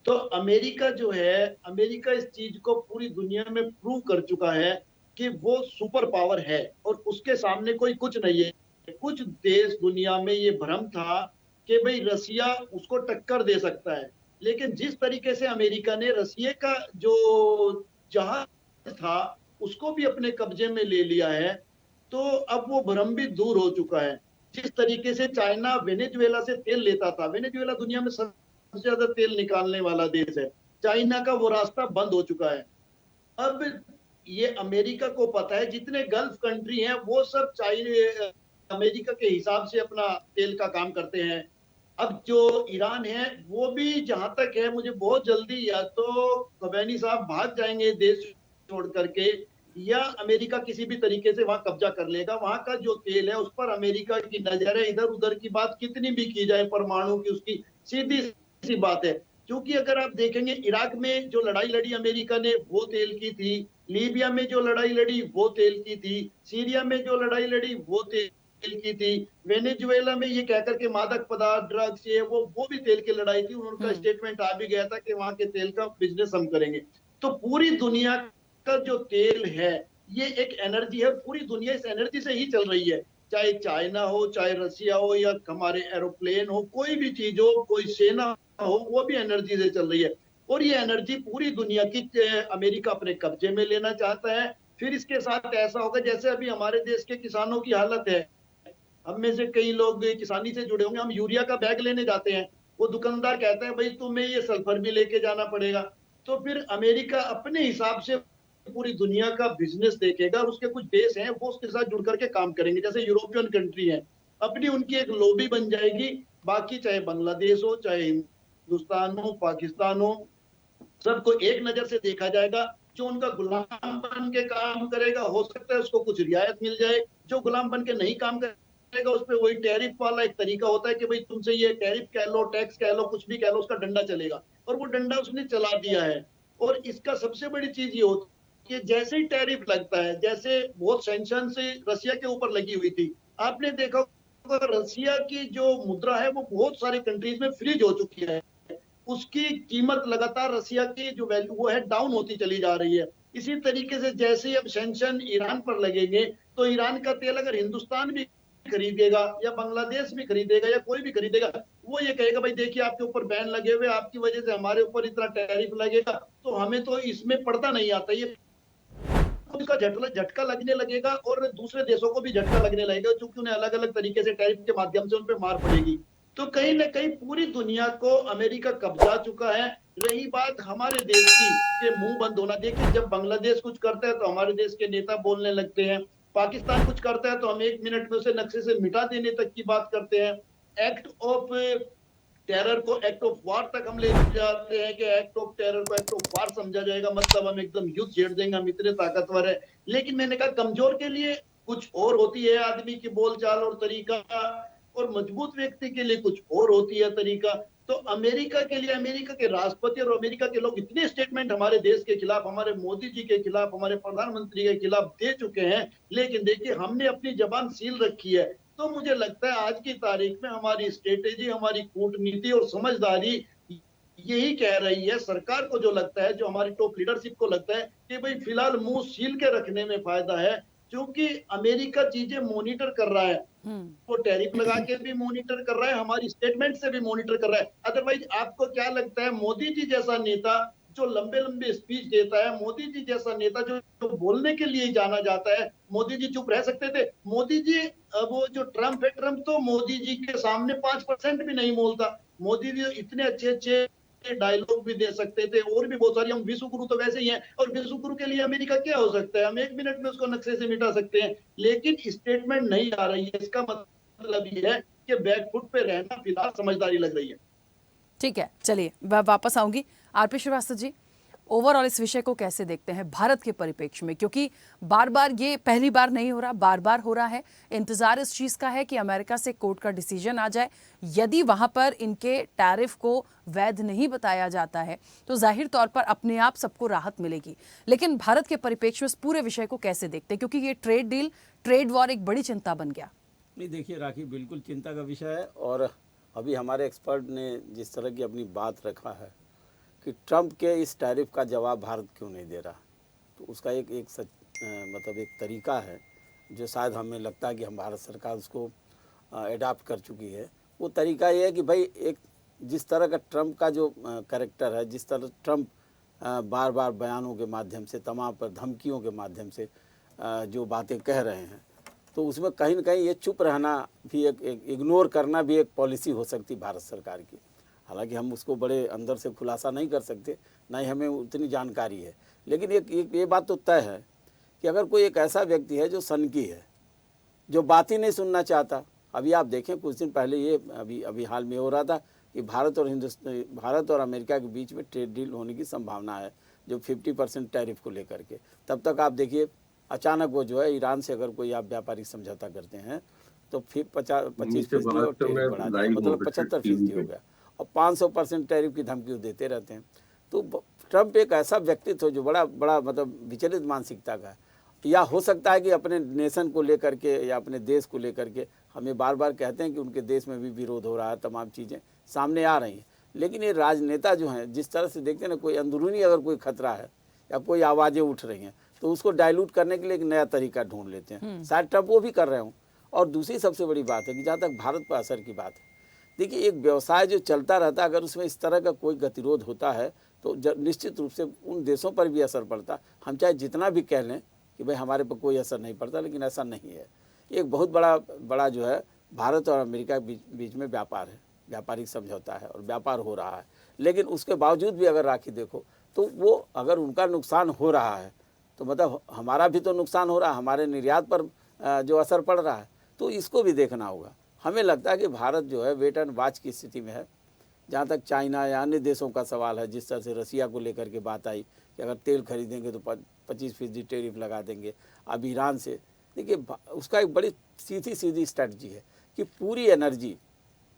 तो अमेरिका जो है, अमेरिका इस चीज को पूरी दुनिया में प्रूव कर चुका है कि वो सुपर पावर है और उसके सामने कोई कुछ नहीं है। कुछ देश दुनिया में ये भ्रम था कि भाई रसिया उसको टक्कर दे सकता है, लेकिन जिस तरीके से अमेरिका ने रसिया का जो जहाज था उसको भी अपने कब्जे में ले लिया है, तो अब वो भ्रम भी दूर हो चुका है। जिस तरीके से चाइना वेनेजुएला से तेल लेता था, वेनेजुएला दुनिया में सबसे ज्यादा तेल निकालने वाला देश है, चाइना का वो रास्ता बंद हो चुका है। अब ये अमेरिका को पता है जितने गल्फ कंट्री हैं वो सब चाइना अमेरिका के हिसाब से अपना तेल का काम करते हैं। अब जो ईरान है वो भी जहां तक है, मुझे बहुत जल्दी या तो खमैनी साहब भाग जाएंगे देश छोड़ करके, या अमेरिका किसी भी तरीके से वहां कब्जा कर लेगा। वहां का जो तेल है उस पर अमेरिका की नजर है। इधर उधर की बात कितनी भी की जाए परमाणु की, उसकी सीधी सी बात है। क्योंकि अगर आप देखेंगे इराक में जो लड़ाई लड़ी अमेरिका ने वो तेल की थी, लीबिया में जो लड़ाई लड़ी वो तेल की थी, सीरिया में जो लड़ाई लड़ी वो तेल की थी, वेनेजुएला में ये कहकर के मादक पदार्थ ड्रग्स ये वो भी तेल की लड़ाई थी। उनका स्टेटमेंट आ भी गया था कि वहां के तेल का बिजनेस हम करेंगे। तो पूरी दुनिया का जो तेल है ये एक एनर्जी है, पूरी दुनिया इस एनर्जी से ही चल रही है। चाहे चाइना हो, चाहे रसिया हो, या हमारे एरोप्लेन हो, कोई भी चीज हो, कोई सेना हो, वो भी एनर्जी से चल रही है। और ये एनर्जी पूरी दुनिया की अमेरिका अपने कब्जे में लेना चाहता है। फिर इसके साथ ऐसा होगा जैसे अभी हमारे देश के किसानों की हालत है। हम में से कई लोग किसानी से जुड़े होंगे, हम यूरिया का बैग लेने जाते हैं, वो दुकानदार कहता है भाई तुम्हें ये सल्फर भी लेके जाना पड़ेगा। तो फिर अमेरिका अपने हिसाब से पूरी दुनिया का बिजनेस देखेगा, और उसके कुछ देश हैं वो उसके साथ जुड़ करके काम करेंगे। जैसे यूरोपियन कंट्री है, अपनी उनकी एक लॉबी बन जाएगी। बाकी चाहे बांग्लादेश हो, चाहे हिंदुस्तान हो, पाकिस्तान हो, सबको एक नजर से देखा जाएगा। जो उनका गुलाम बन के काम करेगा हो सकता है उसको कुछ रियायत मिल जाए, जो गुलाम बन के नहीं काम करेगा उस पर वही टैरिफ वाला एक तरीका होता है कि भाई तुमसे ये टैरिफ कह लो, टैक्स कह लो, कुछ भी कह लो, उसका डंडा चलेगा। और वो डंडा उसने चला दिया है। और इसका सबसे बड़ी चीज ये होती कि जैसे ही टैरिफ लगता है, जैसे बहुत सैंक्शन से रसिया के ऊपर लगी हुई थी, आपने देखा होगा रसिया की जो मुद्रा है वो बहुत सारे कंट्रीज में फ्रीज हो चुकी है। उसकी कीमत लगातार रसिया की जो वैल्यू वो है डाउन होती चली जा रही है। इसी तरीके से जैसे ही अब सैंक्शन ईरान पर लगेंगे तो ईरान का तेल अगर हिंदुस्तान भी खरीदेगा या बांग्लादेश भी खरीदेगा या कोई भी खरीदेगा, वो ये कहेगा भाई देखिए आपके ऊपर बैन लगे हुए, आपकी वजह से हमारे ऊपर इतना टैरिफ लगेगा, तो हमें तो इसमें पड़ता नहीं आता। ये उसका झटका लगने लगेगा और दूसरे देशों को भी झटका लगने लगेगा, क्योंकि उन्हें अलग अलग तरीके से टैरिफ के माध्यम से उन पर मार पड़ेगी। तो कहीं ना कहीं पूरी दुनिया को अमेरिका कब्जा चुका है। रही बात हमारे देश की के मुंह बंद होना, देखिए जब बांग्लादेश कुछ करता है तो हमारे देश के नेता बोलने लगते हैं, पाकिस्तान कुछ करता है तो हम 1 मिनट में उसे नक्शे से मिटा देने तक की बात करते हैं। एक्ट ऑफ टेरर को एक्ट ऑफ वार तक हम ले जाते हैं कि एक्ट ऑफ टेरर को एक्ट ऑफ वार समझा जाएगा, मतलब हम एकदम युद्ध छेड़ देंगे, हम इतने ताकतवर है। लेकिन मैंने कहा कमजोर के लिए कुछ और होती है आदमी की बोलचाल और तरीका, और मजबूत व्यक्ति के लिए कुछ और होती है तरीका। तो अमेरिका के लिए अमेरिका के राष्ट्रपति और अमेरिका के लोग इतने स्टेटमेंट हमारे देश के खिलाफ, हमारे मोदी जी के खिलाफ, हमारे प्रधानमंत्री के खिलाफ दे चुके हैं, लेकिन देखिए हमने अपनी जबान सील रखी है। तो मुझे लगता है आज की तारीख में हमारी स्ट्रेटेजी, हमारी कूटनीति और समझदारी यही कह रही है सरकार को, जो लगता है, जो हमारी टॉप लीडरशिप को लगता है कि भाई फिलहाल मुंह सील के रखने में फायदा है, क्योंकि अमेरिका चीजें मॉनिटर कर रहा है, वो टैरिफ लगा के भी मॉनिटर कर रहा है, हमारी स्टेटमेंट से भी मॉनिटर कर रहा है। अदरवाइज आपको क्या लगता है मोदी जी जैसा नेता जो लंबे लंबे स्पीच देता है, मोदी जी जैसा नेता जो बोलने के लिए जाना जाता है, मोदी जी चुप रह सकते थे? मोदी जी, वो जो ट्रम्प है, ट्रम्प तो मोदी जी के सामने 5% भी नहीं बोलता। मोदी जी इतने अच्छे अच्छे डायलॉग भी दे सकते थे, और भी बहुत सारी, हम विश्व गुरु तो वैसे ही हैं, और विश्व गुरु के लिए अमेरिका क्या हो सकता है, हम 1 मिनट में उसको नक्शे से मिटा सकते हैं। लेकिन स्टेटमेंट नहीं आ रही है, इसका मतलब ये है कि बैकफुट पे रहना फिलहाल समझदारी लग रही है। ठीक है, चलिए मैं वापस आऊंगी। आरपी श्रीवास्तव जी, ओवरऑल इस विषय को कैसे देखते हैं भारत के परिप्रेक्ष्य में, क्योंकि बार बार ये पहली बार नहीं हो रहा, बार बार हो रहा है। इंतजार इस चीज का है कि अमेरिका से कोर्ट का डिसीजन आ जाए। यदि वहां पर इनके टैरिफ को वैध नहीं बताया जाता है तो जाहिर तौर पर अपने आप सबको राहत मिलेगी। लेकिन भारत के परिप्रेक्ष्य में इस पूरे विषय को कैसे देखते हैं, क्योंकि ये ट्रेड डील, ट्रेड वॉर एक बड़ी चिंता बन गया। नहीं, देखिए राखी, बिल्कुल चिंता का विषय है। और अभी हमारे एक्सपर्ट ने जिस तरह की अपनी बात रखा है कि ट्रंप के इस टैरिफ का जवाब भारत क्यों नहीं दे रहा, तो उसका एक मतलब एक तरीका है जो शायद हमें लगता है कि हम भारत सरकार उसको एडाप्ट कर चुकी है। वो तरीका ये है कि भाई एक जिस तरह का ट्रंप का जो कैरेक्टर है, जिस तरह ट्रंप बार बार बयानों के माध्यम से, तमाम पर धमकियों के माध्यम से जो बातें कह रहे हैं, तो उसमें कहीं ना कहीं ये चुप रहना भी एक इग्नोर करना भी एक पॉलिसी हो सकती भारत सरकार की। हालांकि हम उसको बड़े अंदर से खुलासा नहीं कर सकते, ना ही हमें उतनी जानकारी है, लेकिन एक ये बात तो तय है कि अगर कोई एक ऐसा व्यक्ति है जो सनकी है, जो बात ही नहीं सुनना चाहता। अभी आप देखें, कुछ दिन पहले ये अभी हाल में हो रहा था कि भारत और अमेरिका के बीच में ट्रेड डील होने की संभावना है, जो 50% टैरिफ को लेकर के। तब तक आप देखिए अचानक वो जो है ईरान से अगर कोई आप व्यापारिक समझौता करते हैं तो फिर 25% और टैरिफ बढ़ा दिया, मतलब 75% हो गया, और 500% टैरिफ की धमकी देते रहते हैं। तो ट्रंप एक ऐसा व्यक्तित्व जो बड़ा मतलब विचलित मानसिकता का है, या हो सकता है कि अपने नेशन को लेकर के या अपने देश को लेकर के, हमें बार बार कहते हैं कि उनके देश में भी विरोध हो रहा है, तमाम चीज़ें सामने आ रही हैं, लेकिन ये राजनेता जो हैं जिस तरह से देखते हैं ना, कोई अंदरूनी अगर कोई खतरा है या कोई आवाज़ें उठ रही हैं तो उसको डाइल्यूट करने के लिए एक नया तरीका ढूंढ लेते हैं। शायद ट्रंप वो भी कर रहे हों। और दूसरी सबसे बड़ी बात है कि जहाँ तक भारत पर असर की बात है, देखिए एक व्यवसाय जो चलता रहता है, अगर उसमें इस तरह का कोई गतिरोध होता है तो निश्चित रूप से उन देशों पर भी असर पड़ता। हम चाहे जितना भी कह लें कि भाई हमारे पर कोई असर नहीं पड़ता, लेकिन ऐसा नहीं है। एक बहुत बड़ा जो है भारत और अमेरिका के बीच में व्यापार है, व्यापारिक समझौता है और व्यापार हो रहा है। लेकिन उसके बावजूद भी अगर राखी देखो तो वो अगर उनका नुकसान हो रहा है तो मतलब हमारा भी तो नुकसान हो रहा है, हमारे निर्यात पर जो असर पड़ रहा है, तो इसको भी देखना होगा। हमें लगता है कि भारत जो है वेट एंड वॉच की स्थिति में है। जहाँ तक चाइना या अन्य देशों का सवाल है, जिस तरह से रसिया को लेकर के बात आई कि अगर तेल खरीदेंगे तो 25% टैरिफ लगा देंगे। अब ईरान से देखिए, उसका एक बड़ी सीधी स्ट्रैटेजी है कि पूरी एनर्जी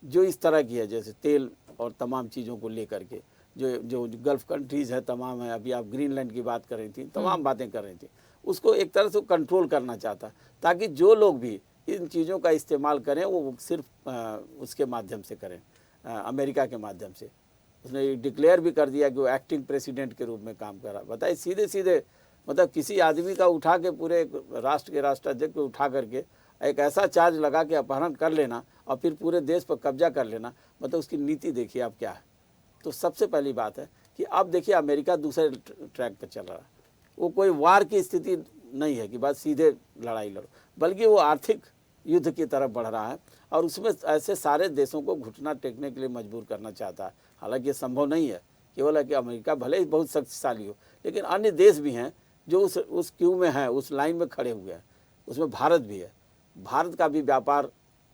जो इस तरह की है, जैसे तेल और तमाम चीज़ों को लेकर के, जो गल्फ़ कंट्रीज़ है तमाम है, अभी आप ग्रीनलैंड की बात कर रही थी, तमाम बातें कर रही थी, उसको एक तरह से कंट्रोल करना चाहता, ताकि जो लोग भी इन चीज़ों का इस्तेमाल करें वो सिर्फ उसके माध्यम से करें, अमेरिका के माध्यम से। उसने डिक्लेयर भी कर दिया कि वो एक्टिंग प्रेसिडेंट के रूप में काम कर रहा। बताइए, सीधे मतलब किसी आदमी का उठा के, पूरे राष्ट्र के राष्ट्राध्यक्ष को उठा करके एक ऐसा चार्ज लगा के अपहरण कर लेना और फिर पूरे देश पर कब्जा कर लेना, मतलब उसकी नीति देखिए आप क्या है। तो सबसे पहली बात है कि अब देखिए अमेरिका दूसरे ट्रैक पर चल रहा है। वो कोई वार की स्थिति नहीं है कि बस सीधे लड़ाई लड़ो, बल्कि वो आर्थिक युद्ध की तरफ बढ़ रहा है और उसमें ऐसे सारे देशों को घुटना टेकने के लिए मजबूर करना चाहता है। हालांकि ये संभव नहीं है, केवल है कि अमेरिका भले ही बहुत शक्तिशाली हो, लेकिन अन्य देश भी हैं जो उस क्यू में हैं, उस लाइन में खड़े हुए हैं। उसमें भारत भी है। भारत का भी व्यापार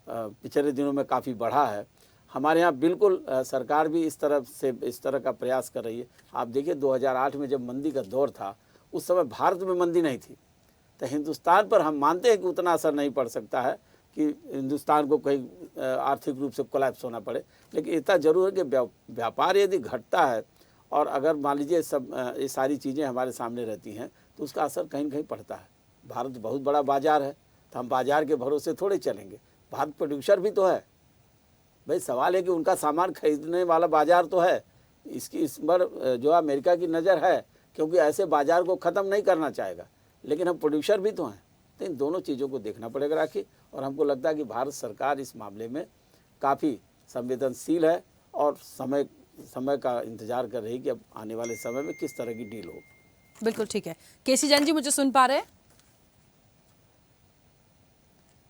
पिछले दिनों में काफ़ी बढ़ा है। हमारे यहाँ बिल्कुल सरकार भी इस तरह का प्रयास कर रही है। आप देखिए 2008 में जब मंदी का दौर था, उस समय भारत में मंदी नहीं थी, तो हिंदुस्तान पर हम मानते हैं कि उतना असर नहीं पड़ सकता है कि हिंदुस्तान को कहीं आर्थिक रूप से कोलैप्स होना पड़े, लेकिन इतना जरूर है कि व्यापार यदि घटता है और अगर मान लीजिए सब ये सारी चीज़ें हमारे सामने रहती हैं तो उसका असर कहीं न कहीं पड़ता है। भारत बहुत बड़ा बाज़ार है, तो हम बाज़ार के भरोसे थोड़े चलेंगे। भारत प्रोड्यूसर भी तो है भाई, सवाल है कि उनका सामान खरीदने वाला बाज़ार तो है। इस पर जो अमेरिका की नज़र है, क्योंकि ऐसे बाज़ार को ख़त्म नहीं करना चाहेगा, लेकिन हम प्रोड्यूसर भी तो हैं। तो इन दोनों चीज़ों को देखना पड़ेगा राखी, और हमको लगता है कि भारत सरकार इस मामले में काफ़ी संवेदनशील है और समय का इंतजार कर रही है कि अब आने वाले समय में किस तरह की डील हो। बिल्कुल ठीक है। केसी जैन जी, मुझे सुन पा रहे हैं?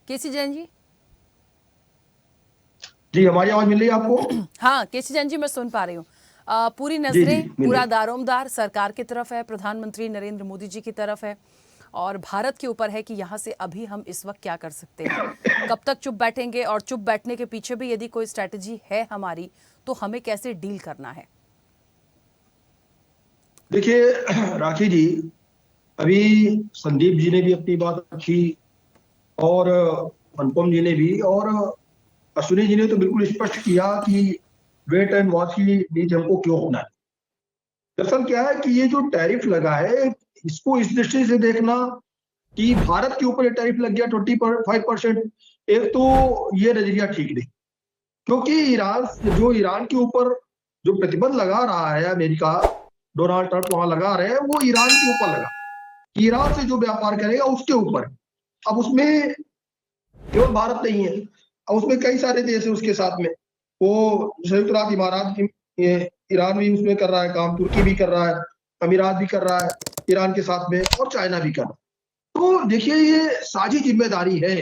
केसी जैन जी, हमारी आवाज मिल रही है आपको? हाँ केसी जैन जी, मैं सुन पा रही हूँ। पूरी नजरें, पूरा दारोमदार सरकार की तरफ है, प्रधानमंत्री नरेंद्र मोदी जी की तरफ है, और भारत के ऊपर है कि यहाँ से अभी हम इस वक्त क्या कर सकते हैं। कब तक चुप बैठेंगे, और चुप बैठने के पीछे भी यदि कोई स्ट्रैटेजी है हमारी, तो हमें कैसे डील करना है? देखिए राखी जी, अभी संदीप जी ने भी अपनी बात रखी और अनुपम जी ने भी, और अश्विनी जी ने तो बिल्कुल स्पष्ट किया कि वेट एंड वॉच की नीति हमको क्यों होना है। दरअसल क्या है कि ये जो टैरिफ लगा है, इसको इस दृष्टि से देखना कि भारत के ऊपर ये टैरिफ लग गया 25%, एक तो ये नजरिया ठीक नहीं, क्योंकि ईरान के ऊपर जो प्रतिबंध लगा रहा है अमेरिका, डोनाल्ड ट्रंप वहां लगा रहे हैं, वो ईरान के ऊपर लगा, ईरान से जो व्यापार करेगा उसके ऊपर। अब उसमें केवल भारत नहीं है, अब उसमें कई सारे देश है उसके साथ में। वो संयुक्त अरब इमारात की, ईरान भी उसमें कर रहा है काम, तुर्की भी कर रहा है, अमीरात भी कर रहा है ईरान के साथ में, और चाइना भी कर रहा है। तो देखिए ये साझी जिम्मेदारी है,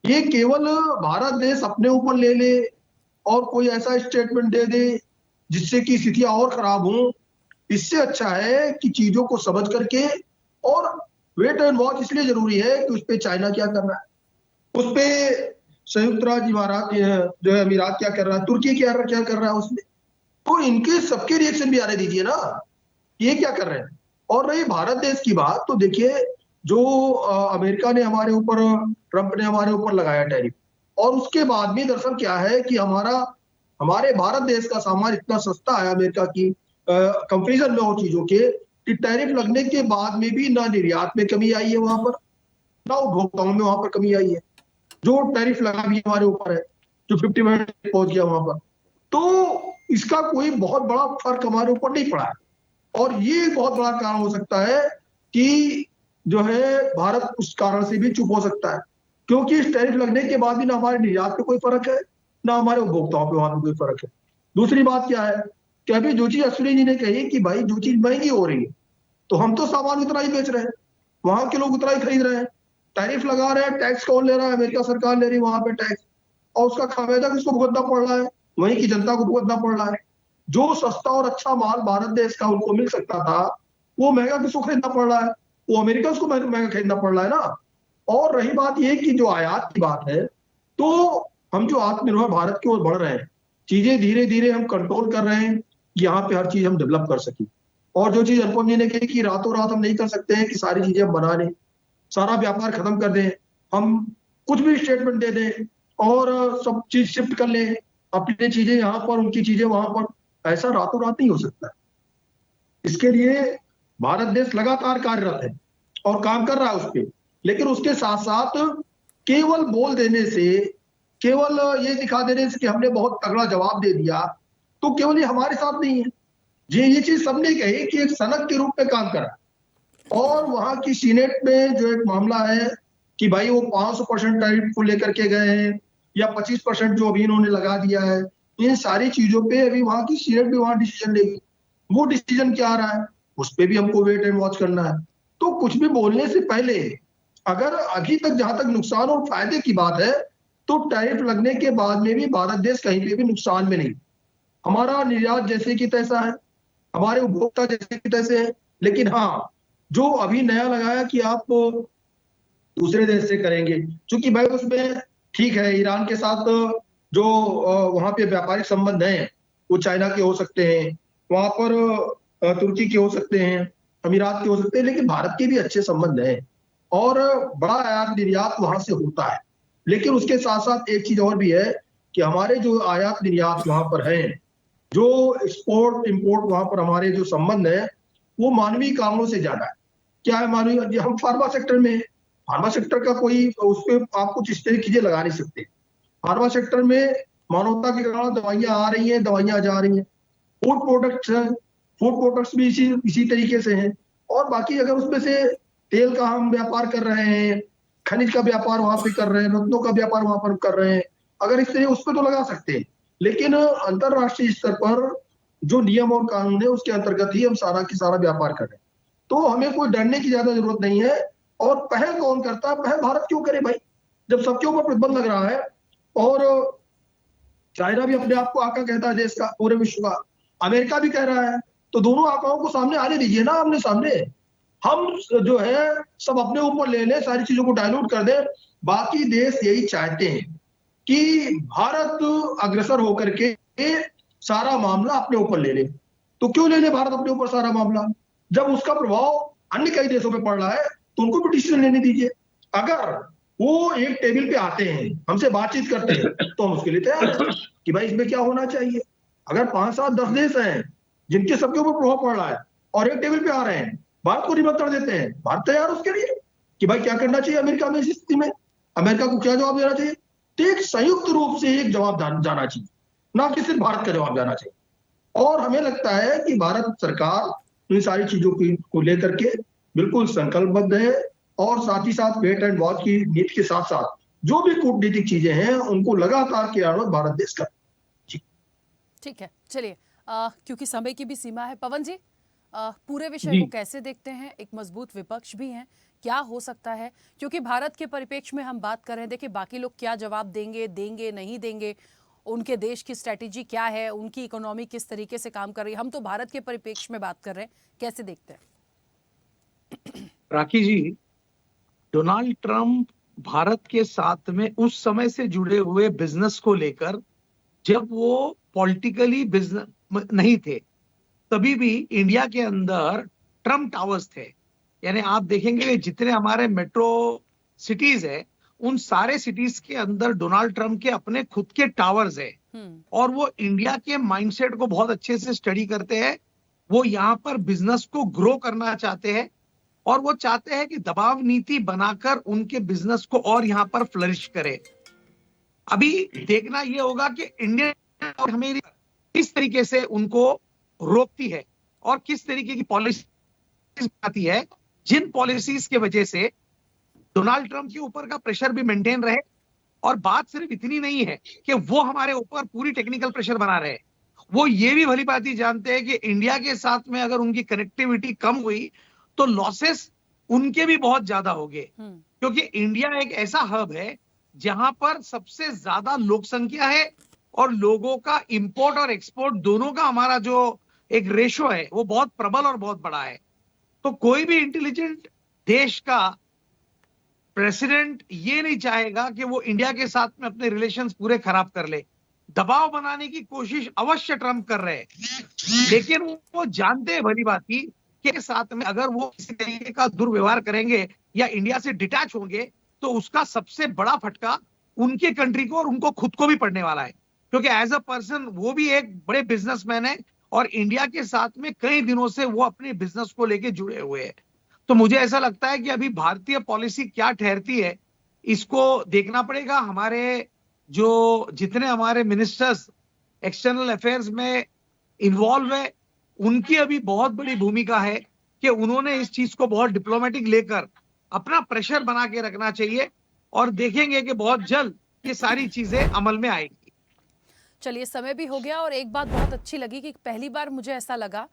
ये केवल भारत देश अपने ऊपर ले ले और कोई ऐसा स्टेटमेंट दे दे जिससे कि स्थितियां और खराब हों। इससे अच्छा है कि चीजों को समझ करके, और वेट एंड वॉच इसलिए जरूरी है कि उस पर चाइना क्या कर रहा है, उस पर संयुक्त राज्य इमारात जो है अमीरात क्या कर रहा है, तुर्की क्या कर रहा है उसमें, तो इनके सबके रिएक्शन भी आने दीजिए ना, ये क्या कर रहे हैं। और रही भारत देश की बात, तो देखिए जो अमेरिका ने हमारे ऊपर, ट्रंप ने हमारे ऊपर लगाया टैरिफ, और उसके बाद भी दरअसल क्या है कि हमारे भारत देश का सामान इतना सस्ता है अमेरिका की कंपेरिजन में और चीजों के, कि टैरिफ लगने के बाद में भी ना निर्यात में कमी आई है वहां पर, ना उपभोक्ताओं में वहां पर कमी आई है। जो टैरिफ लगा भी हमारे ऊपर है, जो 50% पहुंच गया वहां पर, तो इसका कोई बहुत बड़ा फर्क हमारे ऊपर नहीं पड़ा है। और ये बहुत बड़ा कारण हो सकता है कि जो है भारत उस कारण से भी चुप हो सकता है, क्योंकि इस टैरिफ लगने के बाद भी ना हमारे निर्यात पे कोई फर्क है, ना हमारे उपभोक्ताओं पे वहां पर कोई फर्क है। दूसरी बात क्या है कि अभी जो चीज अश्विनी जी ने कही कि भाई जो चीज महंगी हो रही है, तो हम तो सामान उतना ही बेच रहे हैं, वहां के लोग उतना ही खरीद रहे हैं, टैरिफ लगा रहे हैं, टैक्स कौन ले रहा है, अमेरिका सरकार ले रही है वहां पे टैक्स, और उसका खामियाजा किसको भुगतना पड़ रहा है, वहीं की जनता को भुगतना पड़ रहा है। जो सस्ता और अच्छा माल भारत देश का उनको मिल सकता था, वो महंगा किसको खरीदना पड़ रहा है, वो अमेरिका उसको महंगा खरीदना पड़ रहा है ना। और रही बात ये कि जो आयात की बात है, तो हम जो आत्मनिर्भर भारत की ओर बढ़ रहे हैं, चीजें धीरे धीरे हम कंट्रोल कर रहे हैं, यहाँ पे हर चीज हम डेवलप कर सकें। और जो चीज अनुपम जी ने कही कि रातों रात हम नहीं कर सकते हैं कि सारी चीजें हम बना लें, सारा व्यापार खत्म कर दें, हम कुछ भी स्टेटमेंट दे दें और सब चीज शिफ्ट कर लें, अपनी चीजें यहाँ पर, उनकी चीजें वहां पर, ऐसा रातों रात नहीं हो सकता। इसके लिए भारत देश लगातार कार्यरत है और काम कर रहा है उस पर, लेकिन उसके साथ साथ केवल बोल देने से, केवल ये दिखा देने से कि हमने बहुत तगड़ा जवाब दे दिया, तो केवल ये हमारे साथ नहीं है, ये चीज सबने कही कि एक सनक के रूप में काम करा। और वहां की सीनेट में जो एक मामला है कि भाई वो 500% टैरिफ को लेकर के गए हैं, या 25% जो अभी इन्होंने लगा दिया है, इन सारी चीजों पे अभी वहां की सीनेट भी वहां डिसीजन लेगी। वो डिसीजन क्या आ रहा है, उस पर भी हमको वेट एंड वॉच करना है। तो कुछ भी बोलने से पहले अगर अभी तक जहां तक नुकसान और फायदे की बात है तो टैरिफ लगने के बाद में भी भारत देश कहीं पे भी नुकसान में नहीं। हमारा निर्यात जैसे कि तैसा है, हमारे उपभोक्ता जैसे कि तैसे है। लेकिन हाँ, जो अभी नया लगाया कि आप दूसरे देश से करेंगे, क्योंकि भाई उसमें ठीक है ईरान के साथ जो वहां पे व्यापारिक संबंध हैं वो चाइना के हो सकते हैं, वहां पर तुर्की के हो सकते हैं, अमीरात के हो सकते हैं, लेकिन भारत के भी अच्छे संबंध हैं और बड़ा आयात निर्यात वहां से होता है। लेकिन उसके साथ साथ एक चीज और भी है कि हमारे जो आयात निर्यात वहां पर हैं, जो एक्सपोर्ट इंपोर्ट वहां पर हमारे जो संबंध है वो मानवीय कारणों से ज्यादा है। क्या है मानवीय? हम फार्मा सेक्टर में, फार्मा सेक्टर का कोई उस पर आप कुछ इस तरह चीजें लगा नहीं सकते। फार्मा सेक्टर में मानवता के कारण दवाइयां आ रही हैं, दवाइयां जा रही हैं। फूड प्रोडक्ट्स हैं, फूड प्रोडक्ट्स भी इसी तरीके से हैं। और बाकी अगर उसमें से तेल का हम व्यापार कर रहे हैं, खनिज का व्यापार वहां पे कर रहे हैं, रत्नों का व्यापार वहां पर कर रहे हैं, अगर इस तरह उस पर तो लगा सकते हैं। लेकिन अंतरराष्ट्रीय स्तर पर जो नियम और कानून है उसके अंतर्गत ही हम सारा की सारा व्यापार कर रहे हैं। तो हमें कोई डरने की ज्यादा जरूरत नहीं है। और पहल कौन करता है? पहल भारत क्यों करे भाई, जब सबके ऊपर प्रतिबंध लग रहा है। और चाइना भी अपने आप को आका कहता है देश का, पूरे विश्व का, अमेरिका भी कह रहा है। तो दोनों आकाओं को सामने आने दीजिए ना, आमने सामने। हम जो है सब अपने ऊपर ले लें, सारी चीजों को डाइल्यूट कर दें। बाकी देश यही चाहते हैं कि भारत अग्रसर होकर के सारा मामला अपने ऊपर ले ले। तो क्यों ले ले भारत अपने ऊपर सारा मामला? जब उसका प्रभाव अन्य कई देशों पे पड़ रहा है तो उनको भी डिसीजन लेने दीजिए। अगर वो एक टेबल पे आते हैं, हमसे बातचीत करते हैं, तो हम उसके लिए तैयार हैं कि भाई इसमें क्या होना चाहिए। अगर 5, 7, 10 देश हैं जिनके सबके ऊपर प्रभाव पड़ रहा है और एक टेबल पे आ रहे हैं, भारत को निमंत्रण देते हैं, भारत तैयार उसके लिए कि भाई क्या करना चाहिए अमेरिका में इस स्थिति में, अमेरिका को क्या जवाब देना चाहिए। तो एक संयुक्त रूप से एक जवाब जाना चाहिए, ना कि सिर्फ भारत का जवाब जाना चाहिए। और हमें लगता है कि भारत सरकार इन सारी चीजों को लेकर के बिल्कुल संकल्पबद्ध है और साथ ही साथ वेट एंड वॉच की नीति के साथ साथ जो भी कूटनीतिक चीजें हैं उनको लगातार क्रियान्वयन भारत देश का। ठीक है, चलिए क्योंकि समय की भी सीमा है, पवन जी पूरे विषय को कैसे देखते हैं? एक मजबूत विपक्ष भी है, क्या हो सकता है? क्योंकि भारत के परिप्रेक्ष्य में हम बात कर रहे हैं, देखिए बाकी लोग क्या जवाब देंगे नहीं देंगे, उनके देश की स्ट्रैटेजी क्या है, उनकी इकोनॉमी किस तरीके से काम कर रही है। हम तो भारत के परिप्रेक्ष्य में बात कर रहे हैं, कैसे देखते हैं? राखी जी, डोनाल्ड ट्रंप भारत के साथ में उस समय से जुड़े हुए बिजनेस को लेकर, जब वो पॉलिटिकली बिजनेस नहीं थे, तभी भी इंडिया के अंदर ट्रंप टावर्स थे। यानी आप देखेंगे जितने हमारे मेट्रो सिटीज है, उन सारे सिटीज के अंदर डोनाल्ड ट्रंप के अपने खुद के टावर्स है। और वो इंडिया के माइंडसेट को बहुत अच्छे से स्टडी करते हैं। वो यहाँ पर बिजनेस को ग्रो करना चाहते हैं और वो चाहते हैं कि दबाव नीति बनाकर उनके बिजनेस को और यहाँ पर फ्लरिश करे। अभी देखना ये होगा कि इंडिया और अमेरिका किस तरीके से उनको रोकती है और किस तरीके की पॉलिसी आती है, जिन पॉलिसीज के वजह से डोनाल्ड ट्रंप के ऊपर का प्रेशर भी मेंटेन रहे। और बात सिर्फ इतनी नहीं है कि वो हमारे ऊपर पूरी टेक्निकल प्रेशर बना रहे हैं, वो ये भी भली भांति जानते हैं कि इंडिया के साथ में अगर उनकी कनेक्टिविटी कम हुई तो लॉसेस उनके भी बहुत ज्यादा हो गए। क्योंकि इंडिया एक ऐसा हब है जहां पर सबसे ज्यादा लोक संख्या है और लोगों का इंपोर्ट और एक्सपोर्ट दोनों का हमारा जो एक रेशो है वो बहुत प्रबल और बहुत बड़ा है। तो कोई भी इंटेलिजेंट देश का प्रेसिडेंट ये नहीं चाहेगा कि वो इंडिया के साथ में अपने रिलेशंस पूरे खराब कर ले। दबाव बनाने की कोशिश अवश्य ट्रंप कर रहे हैं, लेकिन वो जानते हैं भली बात ही के साथ में अगर वो किसी तरीके का दुर्व्यवहार करेंगे या इंडिया से डिटैच होंगे तो उसका सबसे बड़ा फटका उनके कंट्री को और उनको खुद को भी पड़ने वाला है। क्योंकि एज अ पर्सन वो भी एक बड़े बिजनेसमैन है और इंडिया के साथ में कई दिनों से वो अपने बिजनेस को लेके जुड़े हुए हैं। तो मुझे ऐसा लगता है कि अभी भारतीय पॉलिसी क्या ठहरती है इसको देखना पड़ेगा। हमारे जो जितने हमारे मिनिस्टर्स एक्सटर्नल अफेयर्स में इन्वॉल्व है उनकी अभी बहुत बड़ी भूमिका है कि उन्होंने इस चीज को बहुत डिप्लोमेटिक लेकर अपना प्रेशर बना के रखना चाहिए और देखेंगे कि बहुत जल्द ये सारी चीजें अमल में आएगी। चलिए समय भी हो गया और एक बात बहुत अच्छी लगी कि पहली बार मुझे ऐसा लगा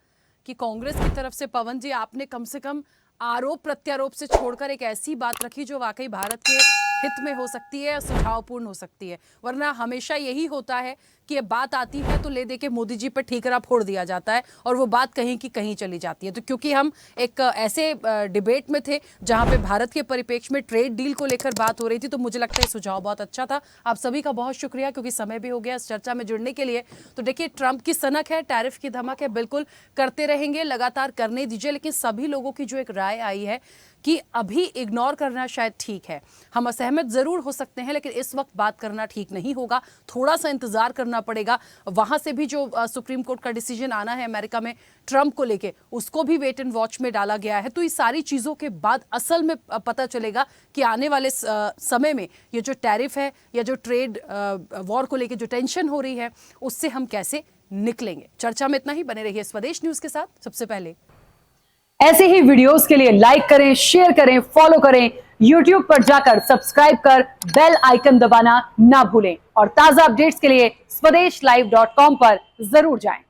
कि कांग्रेस की तरफ से पवन जी आपने कम से कम आरोप प्रत्यारोप से छोड़कर एक ऐसी बात रखी जो वाकई भारत के हित में हो सकती है, सुझावपूर्ण हो सकती है। वरना हमेशा यही होता है कि ये बात आती है तो ले दे के मोदी जी पर ठीकरा फोड़ दिया जाता है और वो बात कहीं की कहीं चली जाती है। तो क्योंकि हम एक ऐसे डिबेट में थे जहां पे भारत के परिप्रेक्ष्य में ट्रेड डील को लेकर बात हो रही थी, तो मुझे लगता है सुझाव बहुत अच्छा था। आप सभी का बहुत शुक्रिया, क्योंकि समय भी हो गया इस चर्चा में जुड़ने के लिए। तो देखिए, ट्रंप की सनक है, टैरिफ की धमक है, बिल्कुल करते रहेंगे, लगातार करने दीजिए। लेकिन सभी लोगों की जो एक राय आई है कि अभी इग्नोर करना शायद ठीक है, हम असहमत जरूर हो सकते हैं, लेकिन इस वक्त बात करना ठीक नहीं होगा, थोड़ा सा इंतजार करना पड़ेगा। वहां से भी जो सुप्रीम कोर्ट का डिसीजन आना है अमेरिका में ट्रंप को लेके, उसको भी वेट एंड वॉच में डाला गया है। तो इस सारी चीजों के बाद असल में पता चलेगा कि आने वाले समय में ये जो टैरिफ है या जो ट्रेड वॉर को लेके जो टेंशन हो रही है, उससे हम कैसे निकलेंगे। चर्चा में इतना ही, बने रहिए स्वदेश न्यूज के साथ। सबसे पहले ऐसे ही वीडियोस के लिए लाइक करें, शेयर करें, फॉलो करें, YouTube पर जाकर सब्सक्राइब कर बेल आइकन दबाना ना भूलें और ताजा अपडेट्स के लिए swedeshlive.com पर जरूर जाएं।